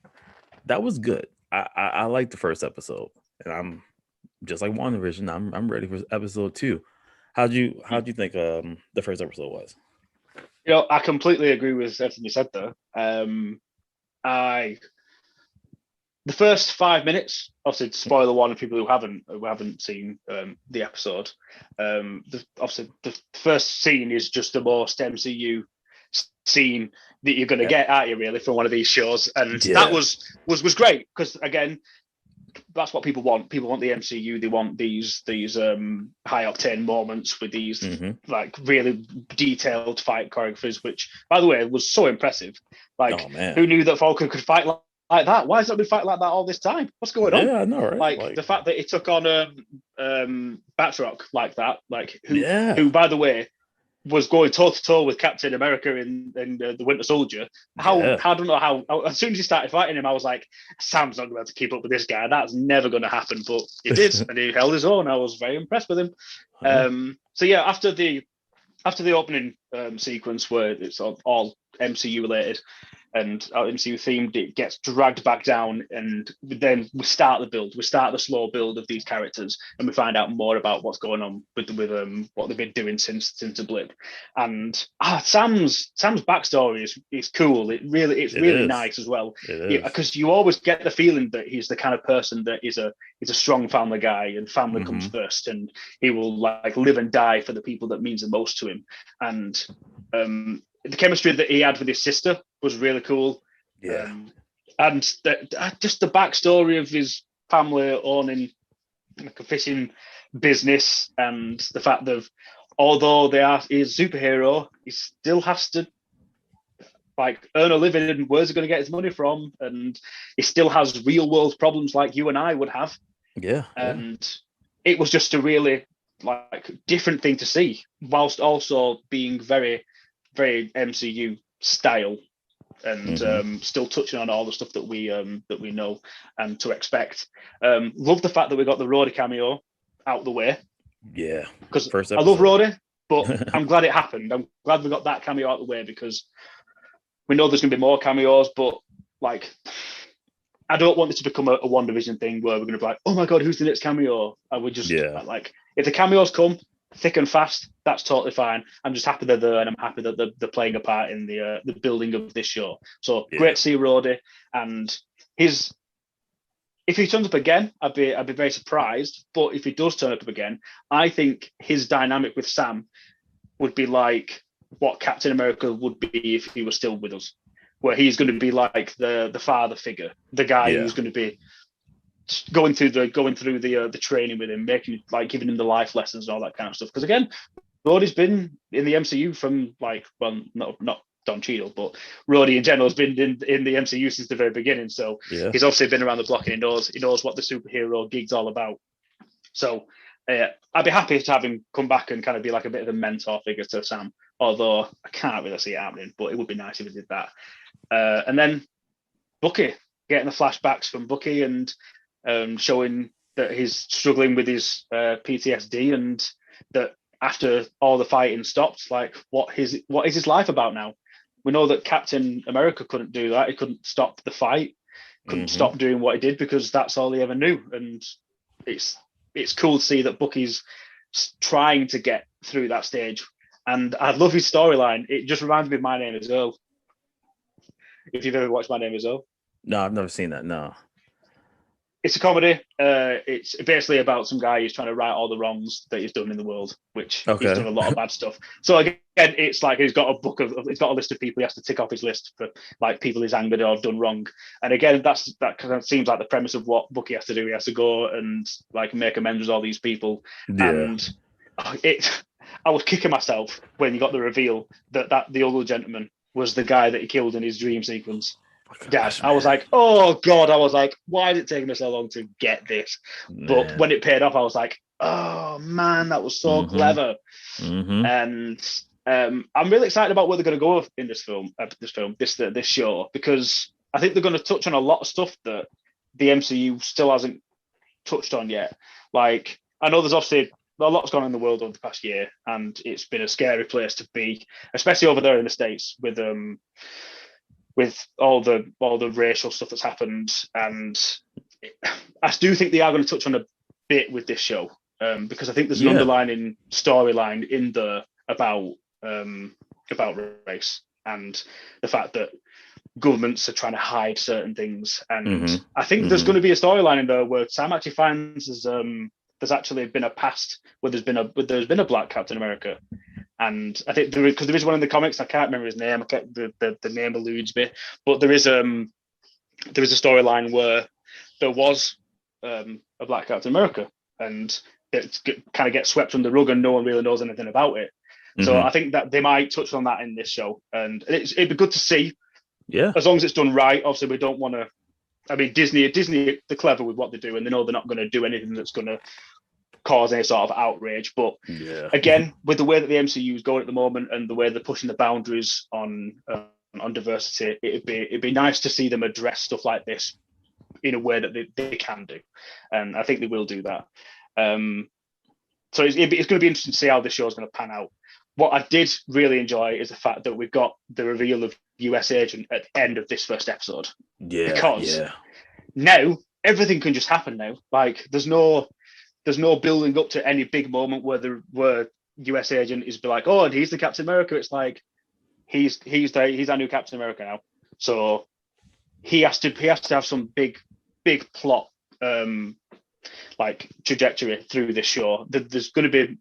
that was good. I liked the first episode, and I'm just like WandaVision. I'm ready for episode 2. How'd you think the first episode was? You know, I completely agree with everything you said there. The first 5 minutes, obviously, spoiler warning people who haven't seen the episode. Obviously, the first scene is just the most MCU scene that you're going to get, aren't you, really, from one of these shows? And that was great, because again, that's what people want. People want the MCU. They want these high octane moments with these like really detailed fight choreographies, which, by the way, was so impressive. Like, who knew that Falcon could fight like that? Why has it been fighting like that all this time? What's going on? Yeah, I know, right? Like the fact that he took on Batroc like that, like who, by the way, was going toe to toe with Captain America in the Winter Soldier. I don't know how. As soon as he started fighting him, I was like, Sam's not going to be able to keep up with this guy. That's never going to happen. But he did, and he held his own. I was very impressed with him. So yeah, after the opening sequence where it's all MCU related and MCU themed, it gets dragged back down, and then we start the build. We start the slow build of these characters, and we find out more about what's going on with what they've been doing since the blip. And Sam's backstory is cool. It's really nice as well, because you always get the feeling that he's the kind of person that is a strong family guy, and family comes first, and he will like live and die for the people that means the most to him. And the chemistry that he had with his sister was really cool. And just the backstory of his family owning like a fishing business, and the fact that although he's a superhero, he still has to like earn a living, and where's he going to get his money from? And he still has real world problems like you and I would have. And it was just a really like different thing to see, whilst also being very, very MCU style, and still touching on all the stuff that we know and to expect. Love the fact that we got the Rhodey cameo out the way. Yeah, because I love Rhodey, but I'm glad it happened. I'm glad we got that cameo out the way, because we know there's going to be more cameos. But like, I don't want this to become a WandaVision thing where we're going to be like, oh my god, who's the next cameo? And we just like, if the cameos come thick and fast, that's totally fine. I'm just happy they're there, and I'm happy that they're playing a part in the building of this show. So great to see Rhodey, and if he turns up again, I'd be very surprised. But if he does turn up again, I think his dynamic with Sam would be like what Captain America would be if he was still with us, where he's going to be like the father figure, the guy who's going to be going through the training with him, giving him the life lessons and all that kind of stuff. Because again, Rhodey's been in the MCU from not Don Cheadle, but Rhodey in general has been in the MCU since the very beginning. So he's obviously been around the block, and he knows what the superhero gig's all about. So I'd be happy to have him come back and kind of be like a bit of a mentor figure to Sam, although I can't really see it happening, but it would be nice if he did that. And then Bucky, getting the flashbacks from Bucky and showing that he's struggling with his PTSD, and that after all the fighting stopped, like what is his life about now? We know that Captain America couldn't do that. He couldn't stop the fight, couldn't stop doing what he did, because that's all he ever knew. And it's cool to see that Bucky's trying to get through that stage. And I love his storyline. It just reminds me of My Name is Earl. If you've ever watched My Name is Earl. No, I've never seen that. No. It's a comedy. It's basically about some guy who's trying to right all the wrongs that he's done in the world, which he's done a lot of bad stuff. So again, it's like he's got a list of people he has to tick off his list for like people he's angered or done wrong. And again, that kind of seems like the premise of what Bucky has to do. He has to go and like make amends with all these people. Yeah. And I was kicking myself when you got the reveal that the older gentleman was the guy that he killed in his dream sequence. Gosh, I was like, oh God, I was like, why is it taking me so long to get this? Man. But when it paid off, I was like, oh man, that was so clever. And I'm really excited about where they're going to go in this show, because I think they're going to touch on a lot of stuff that the MCU still hasn't touched on yet. Like, I know there's obviously a lot's gone on in the world over the past year, and it's been a scary place to be, especially over there in the States with all the racial stuff that's happened. And I do think they are going to touch on a bit with this show, because I think there's an underlying storyline in there about race and the fact that governments are trying to hide certain things. And I think there's going to be a storyline in there where Sam actually finds there's actually been a past where there's been a black Captain America. And I think because there is one in the comics, I can't remember his name. The name eludes me, but there is a storyline where there was a black Captain America, and it kind of gets swept under the rug, and no one really knows anything about it. So I think that they might touch on that in this show, and it'd be good to see. Yeah, as long as it's done right. Obviously, we don't want to. I mean, Disney, they're clever with what they do, and they know they're not going to do anything that's going to cause any sort of outrage. But again, with the way that the MCU is going at the moment and the way they're pushing the boundaries on diversity, it'd be nice to see them address stuff like this in a way that they can do, and I think they will do that. So it's going to be interesting to see how this show is going to pan out. What I did really enjoy is the fact that we've got the reveal of US Agent at the end of this first episode. Because now everything can just happen now. Like there's no building up to any big moment where US Agent is be like, oh, and he's the Captain America. It's like he's our new Captain America now. So he has to have some big plot like trajectory through this show. There's going to be,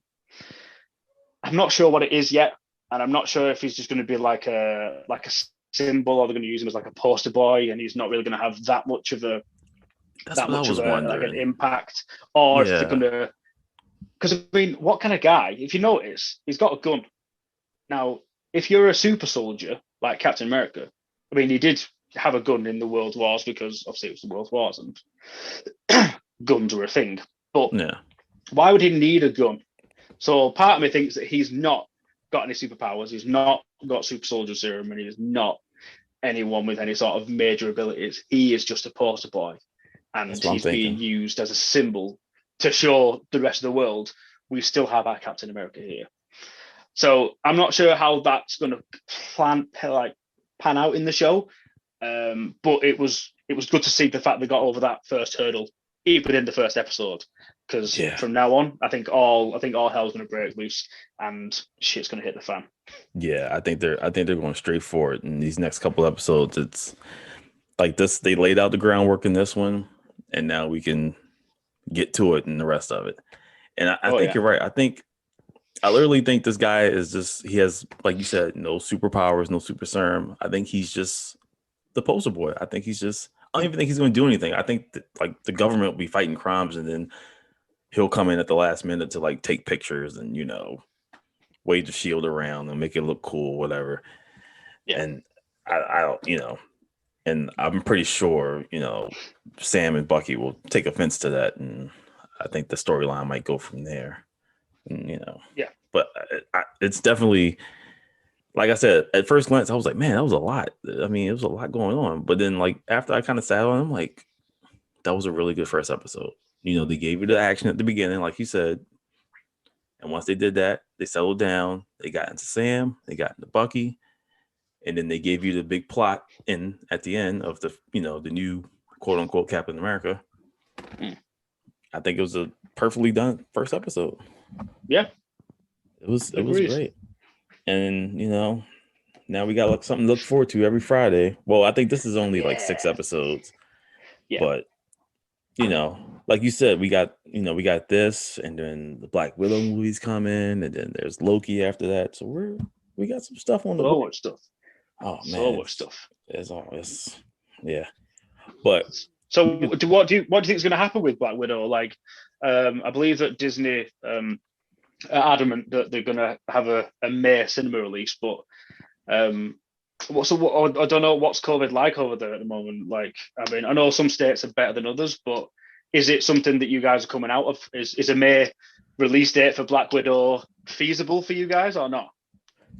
I'm not sure what it is yet, and I'm not sure if he's just going to be like a symbol, or they're going to use him as like a poster boy, and he's not really going to have that much of an impact, or if they're going to. Because I mean, what kind of guy? If you notice, he's got a gun. Now, if you're a super soldier like Captain America, I mean, he did have a gun in the World Wars because obviously it was the World Wars and guns were a thing. But why would he need a gun? So part of me thinks that he's not got any superpowers. He's not got super soldier serum, and he's not anyone with any sort of major abilities. He is just a poster boy, and he's being used as a symbol to show the rest of the world we still have our Captain America here. So I'm not sure how that's going to pan out in the show, but it was good to see the fact they got over that first hurdle even within the first episode. Because from now on, I think all hell's going to break loose and shit's going to hit the fan. Yeah, I think they're going straight for it in these next couple episodes. It's like this. They laid out the groundwork in this one, and now we can get to it in the rest of it. And I think you're right. I literally think this guy he has, like you said, no superpowers, no super serum. I think he's just the poster boy. I don't even think he's going to do anything. I think that, like, the government will be fighting crimes, and then he'll come in at the last minute to like take pictures and, wave the shield around and make it look cool, whatever. Yeah. And I don't, and I'm pretty sure, Sam and Bucky will take offense to that. And I think the storyline might go from there. And, but it's definitely, like I said, at first glance, I was like, man, that was a lot. I mean, it was a lot going on. But then, like, after I kind of sat on it, I'm like, that was a really good first episode. They gave you the action at the beginning, like you said. And once they did that, they settled down. They got into Sam. They got into Bucky. And then they gave you the big plot at the end of the new quote unquote Captain America. I think it was a perfectly done first episode. Yeah. It was great. And, now we got like something to look forward to every Friday. Well, I think this is only like 6 episodes. Yeah. But you know, like you said, we got this, and then the Black Widow movies coming, and then there's Loki after that. So we got some stuff on the So way. much stuff. Oh So man, much stuff. it's always, yeah. But So what do you think is going to happen with Black Widow? Like, I believe that Disney are adamant that they're going to have a May cinema release, but I don't know what's COVID like over there at the moment. Like, I mean, I know some states are better than others, but is it something that you guys are coming out of? Is a May release date for Black Widow feasible for you guys or not?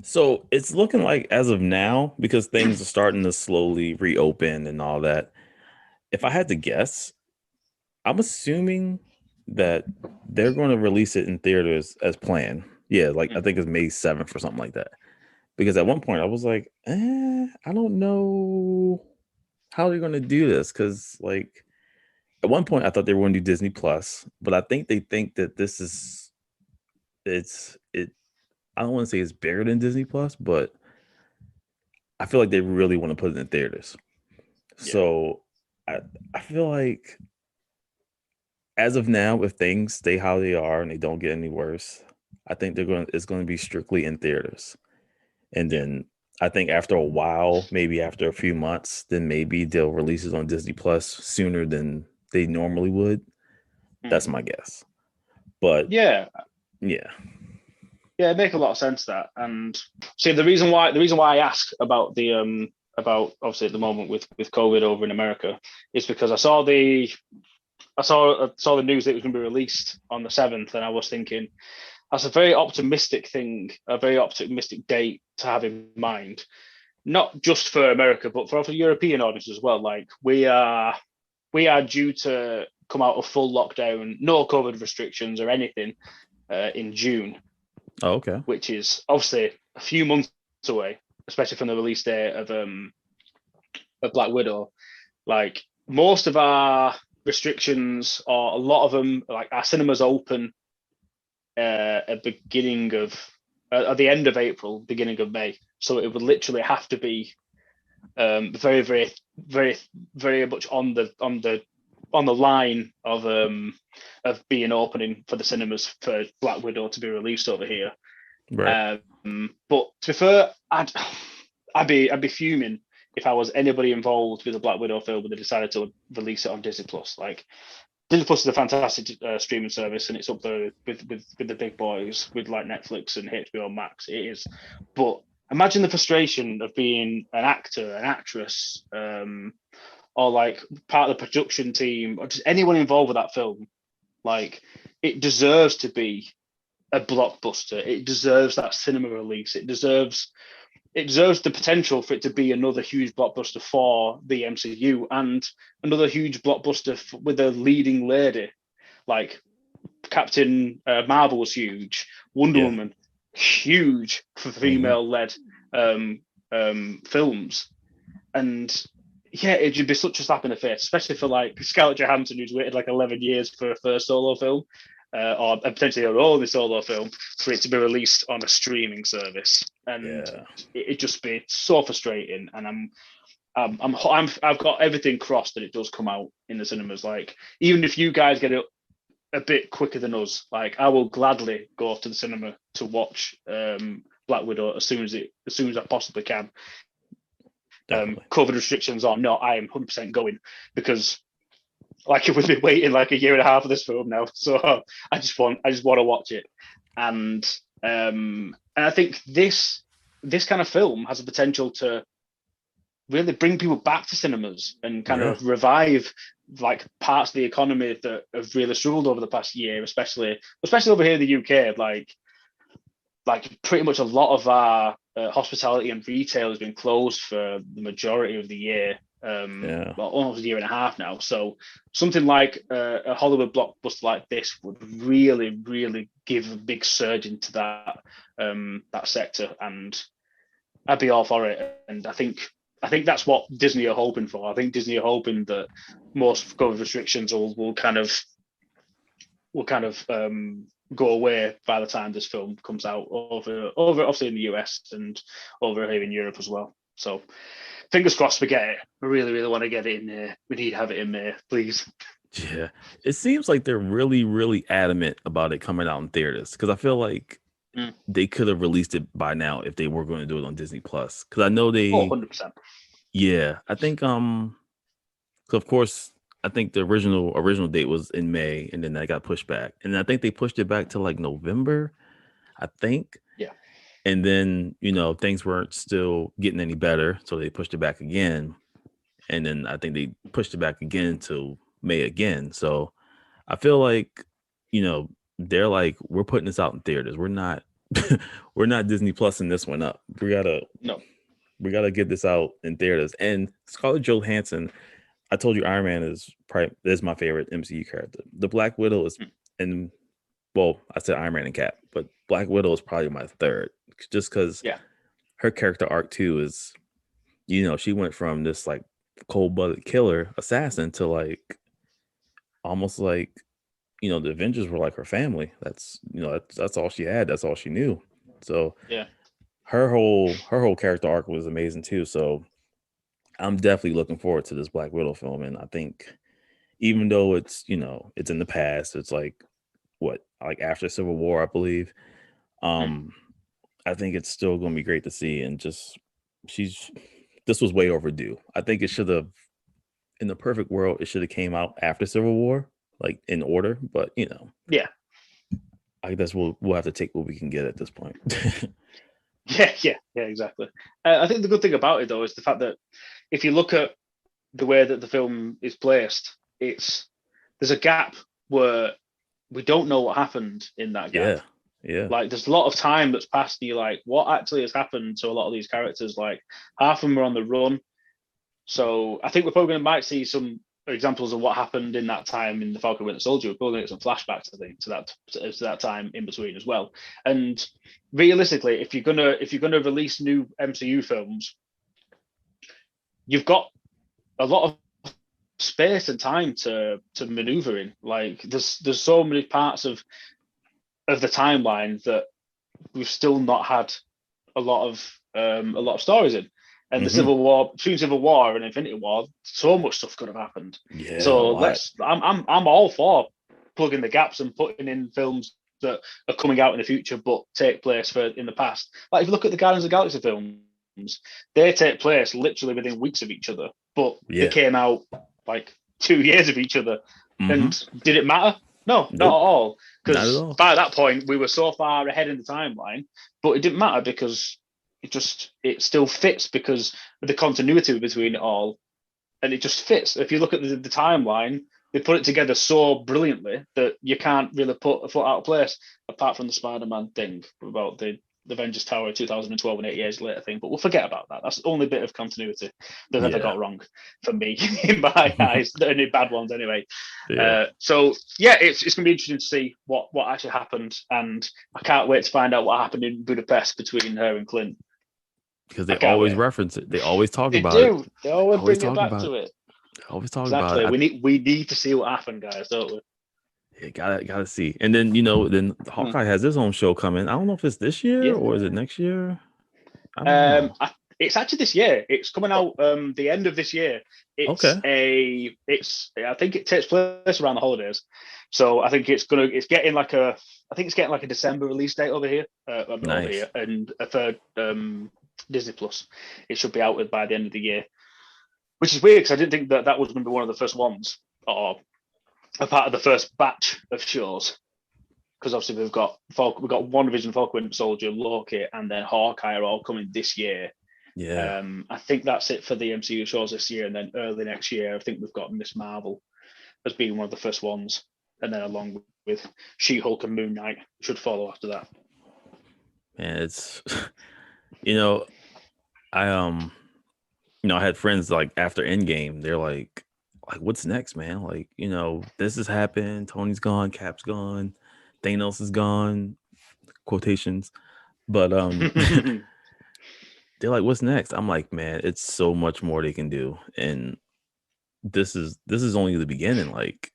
so it's looking like as of now, because things are starting to slowly reopen and all that. If I had to guess, I'm assuming that they're going to release it in theaters as planned. Yeah, like I think it's May 7th or something like that. Because at one point I was like, I don't know how they're going to do this. Because like at one point I thought they were going to do Disney Plus, but I think they think that this is it. I don't want to say it's bigger than Disney Plus, but I feel like they really want to put it in theaters. Yeah. So I feel like as of now, if things stay how they are and they don't get any worse, I think it's going to be strictly in theaters. And then I think after a while, maybe after a few months, then maybe they'll release it on Disney Plus sooner than they normally would. That's my guess. But yeah, it makes a lot of sense that. And see, the reason why I ask about the about obviously at the moment with COVID over in America is because I saw the news that it was going to be released on the 7th, and I was thinking that's a very optimistic thing, a very optimistic date to have in mind, not just for America but for the European audience as well. Like we are due to come out of full lockdown, no COVID restrictions or anything in June. Oh, okay. Which is obviously a few months away, especially from the release date of Black Widow. Like most of our restrictions, or a lot of them, like our cinemas open at the end of April, beginning of May. So it would literally have to be very, very, very, very much on the line of being opening for the cinemas for Black Widow to be released over here. Right. But to be fair, I'd be fuming if I was anybody involved with a Black Widow film and they decided to release it on Disney Plus. Like Disney Plus is a fantastic streaming service, and it's up there with the big boys, with like Netflix and HBO Max. It is, but imagine the frustration of being an actor, an actress, or like part of the production team, or just anyone involved with that film. Like it deserves to be a blockbuster. It deserves that cinema release. It deserves the potential for it to be another huge blockbuster for the MCU, and another huge blockbuster with a leading lady. Like Captain Marvel was huge, Wonder Woman, huge for female-led films, and it'd just be such a slap in the face, especially for like Scarlett Johansson, who's waited like 11 years for her first solo film, or potentially her only solo film, for it to be released on a streaming service. And it'd just be so frustrating. And I've got everything crossed that it does come out in the cinemas. Like even if you guys get it a bit quicker than us, like I will gladly go to the cinema to watch Black Widow as soon as I possibly can. COVID restrictions or not, I am 100% going, because like we've been waiting like a year and a half for this film now, so I just want to watch it. And I think this kind of film has the potential to really bring people back to cinemas and kind of revive like parts of the economy that have really struggled over the past year, especially over here in the UK. Like pretty much a lot of our hospitality and retail has been closed for the majority of the year. Well, almost a year and a half now. So something like a Hollywood blockbuster like this would really, really give a big surge into that sector, and I'd be all for it. And I think that's what Disney are hoping for. I think Disney are hoping that most COVID restrictions will kind of go away by the time this film comes out over obviously in the US and over here in Europe as well. So fingers crossed we get it. I really, really want to get it in there. We need to have it in there, please. Yeah, it seems like they're really, really adamant about it coming out in theaters because I feel like they could have released it by now if they were going to do it on Disney Plus. Because I know Oh, they, 100%. yeah, I think so of course I think the original date was in May, and then that got pushed back, and I think they pushed it back to like November, I think. Yeah. And then things weren't still getting any better, so they pushed it back again, and then I think they pushed it back again to May again. So I feel like, they're like, we're putting this out in theaters. We're not we're not Disney Plusing this one up. We gotta get this out in theaters. And Scarlett Johansson, I told you Iron Man is my favorite MCU character. The Black Widow is, and well, I said Iron Man and Cap, but Black Widow is probably my third, just because her character arc too is, she went from this like cold-blooded killer assassin to like almost like, the Avengers were like her family. That's that's all she had. That's all she knew. So her whole character arc was amazing too. So I'm definitely looking forward to this Black Widow film. And I think even though it's it's in the past, it's like after Civil War, I believe. I think it's still going to be great to see. And just this was way overdue. I think it should have, in the perfect world, it should have came out after Civil War, like in order. But I guess we'll have to take what we can get at this point. Yeah, exactly. I think the good thing about it though is the fact that if you look at the way that the film is placed, there's a gap where we don't know what happened in that gap. Yeah. Like there's a lot of time that's passed, and you're like, what actually has happened to a lot of these characters? Like half of them are on the run. So I think we're probably might see some examples of what happened in that time in the Falcon Winter Soldier. We're probably going to get some flashbacks, I think, to that time in between as well. And realistically, if you're gonna release new MCU films, you've got a lot of space and time to maneuver in. Like there's so many parts of the timeline that we've still not had a lot of stories in. And the Civil War, between Civil War and Infinity War, so much stuff could have happened. Yeah. So I'm all for plugging the gaps and putting in films that are coming out in the future but take place in the past. Like if you look at the Guardians of the Galaxy films, they take place literally within weeks of each other, but they came out like 2 years of each other. And did it matter? No, not at all. Because by that point we were so far ahead in the timeline, but it didn't matter because it still fits because of the continuity between it all, and it just fits. If you look at the timeline, they put it together so brilliantly that you can't really put a foot out of place, apart from the Spider-Man thing about the Avengers Tower 2012 and 8 years later thing. But we'll forget about that. That's the only bit of continuity they've ever got wrong for me in my eyes. Any bad ones anyway. So it's gonna be interesting to see what actually happened, and I can't wait to find out what happened in Budapest between her and Clint. Because they always reference it. They always talk about it. They always bring it back to it. They always talk about it. We need to see what happened, guys, don't we? Yeah, gotta see. And then then Hawkeye has his own show coming. I don't know if it's this year or is it next year. It's actually this year. It's coming out the end of this year. I think it takes place around the holidays. So I think it's getting like a December release date over here. Over here, and a third Disney Plus. It should be out by the end of the year, which is weird because I didn't think that was going to be one of the first ones or a part of the first batch of shows. Because obviously we've got WandaVision, Falcon Winter Soldier, Loki, and then Hawkeye are all coming this year. Yeah. I think that's it for the MCU shows this year, and then early next year, I think we've got Miss Marvel as being one of the first ones, and then along with She-Hulk and Moon Knight should follow after that. Man, it's I had friends like after Endgame, they're like what's next, man? Like, this has happened. Tony's gone, Cap's gone, Thanos is gone, quotations. But they're like, what's next? I'm like, man, it's so much more they can do. And this is only the beginning. Like,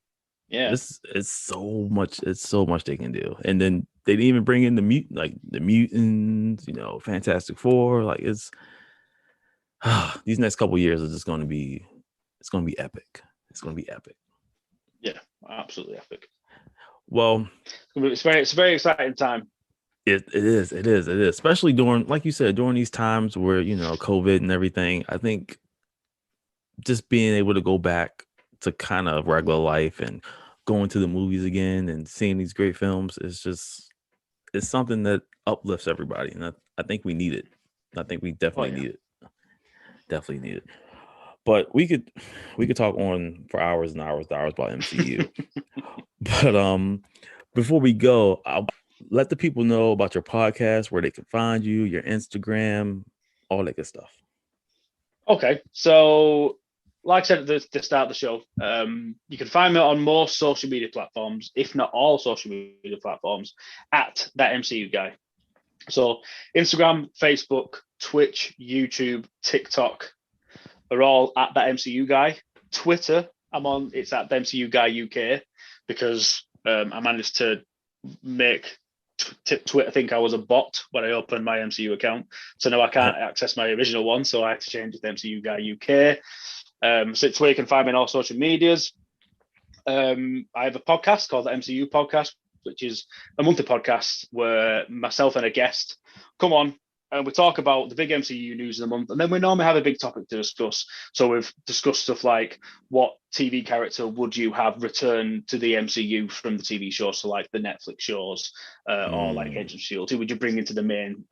it's so much they can do. And then they didn't even bring in the mutants, Fantastic Four. Like it's these next couple years are just going to be epic. It's going to be epic. Yeah, absolutely epic. Well, it's a very exciting time. It is, especially during, like you said, during these times where, COVID and everything. I think just being able to go back to kind of regular life and going to the movies again and seeing these great films it's something that uplifts everybody, and I think we need it. I think we definitely need it. Definitely need it. But we could talk on for hours and hours and hours about MCU. But before we go, I'll let the people know about your podcast, where they can find you, your Instagram, all that good stuff. Okay, so like I said at the start of the show, you can find me on most social media platforms, if not all social media platforms, at that MCU guy. So Instagram, Facebook, Twitch, YouTube, TikTok are all at that MCU guy. Twitter, it's at the MCU guy UK, because I managed to make Twitter think I was a bot when I opened my MCU account. So now I can't access my original one, so I had to change it to MCU guy UK. So it's where you can find me on all social medias. I have a podcast called the MCU Podcast, which is a monthly podcast where myself and a guest come on and we talk about the big MCU news of the month, and then we normally have a big topic to discuss. So we've discussed stuff like, what TV character would you have return to the MCU from the TV shows, so like the Netflix shows, or like Agents of S.H.I.E.L.D., who would you bring into the main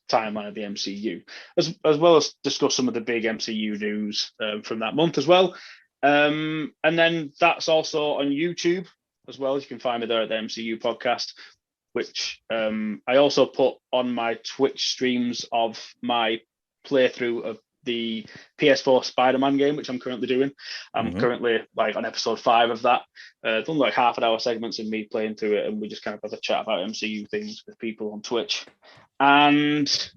timeline of the MCU, as well as discuss some of the big MCU news from that month as well. And then that's also on YouTube as well. You can find me there at the MCU Podcast, which I also put on my Twitch streams of my playthrough of the PS4 Spider-Man game, which I'm currently doing. I'm currently like on episode 5 of that. Done like half an hour segments of me playing through it, and we just kind of have a chat about MCU things with people on Twitch. And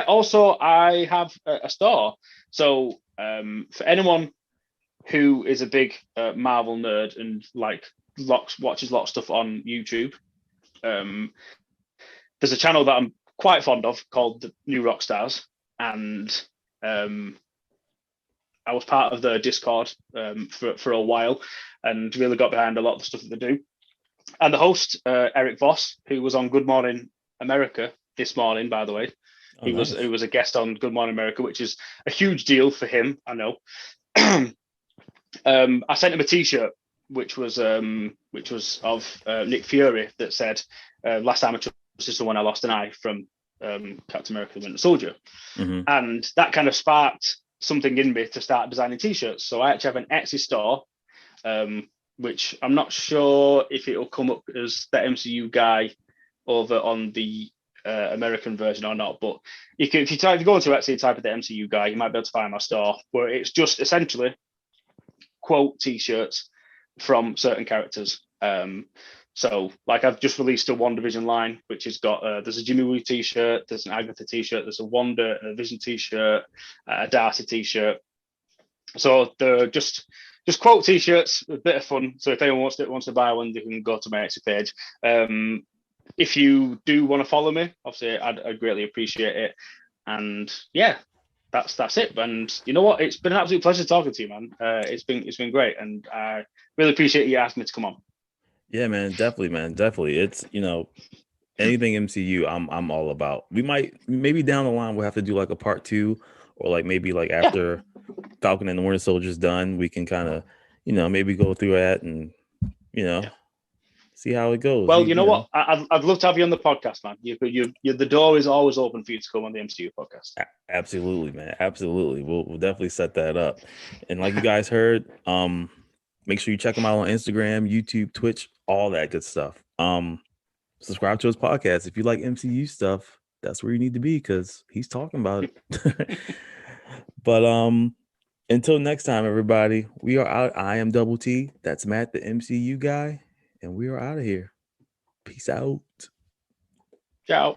also I have a store. So for anyone who is a big Marvel nerd and like watches a lot of stuff on YouTube, there's a channel that I'm quite fond of called the New Rockstars, and I was part of the Discord for a while and really got behind a lot of the stuff that they do. And the host, Eric Voss, who was on Good Morning America this morning, by the way, he was a guest on Good Morning America, which is a huge deal for him, I know. I sent him a T-shirt which was of Nick Fury that said, "Last time I trusted someone, I lost an eye," from Captain America: The Winter Soldier. And that kind of sparked something in me to start designing T-shirts. So I actually have an Etsy store, which I'm not sure if it'll come up as the MCU guy over on the American version or not. But if you go into Etsy and type of the MCU guy, you might be able to find my store, where it's just essentially quote T-shirts from certain characters. So like I've just released a WandaVision line, which has got there's a Jimmy Woo T-shirt, there's an Agatha T-shirt, there's a Wanda a Vision T-shirt, a Darcy T-shirt. So they're just quote T-shirts, a bit of fun. So if anyone wants to buy one, they can go to my Etsy page. If you do want to follow me, obviously I'd greatly appreciate it. And yeah, that's it. And you know what? It's been an absolute pleasure talking to you, man. It's been great, and I really appreciate you asking me to come on. Yeah, man, definitely. It's anything MCU, I'm all about. We maybe down the line we'll have to do like a part 2, or like maybe like after Falcon and the Winter Soldier's done, we can kind of maybe go through that and see how it goes. Well, you know what? I'd love to have you on the podcast, man. The door is always open for you to come on the MCU podcast. Absolutely, man. Absolutely. We'll definitely set that up. And like you guys heard, make sure you check him out on Instagram, YouTube, Twitch, all that good stuff. Subscribe to his podcast. If you like MCU stuff, that's where you need to be, because he's talking about it. But until next time, everybody, we are out. I am Double T. That's Matt, the MCU guy. And we are out of here. Peace out. Ciao.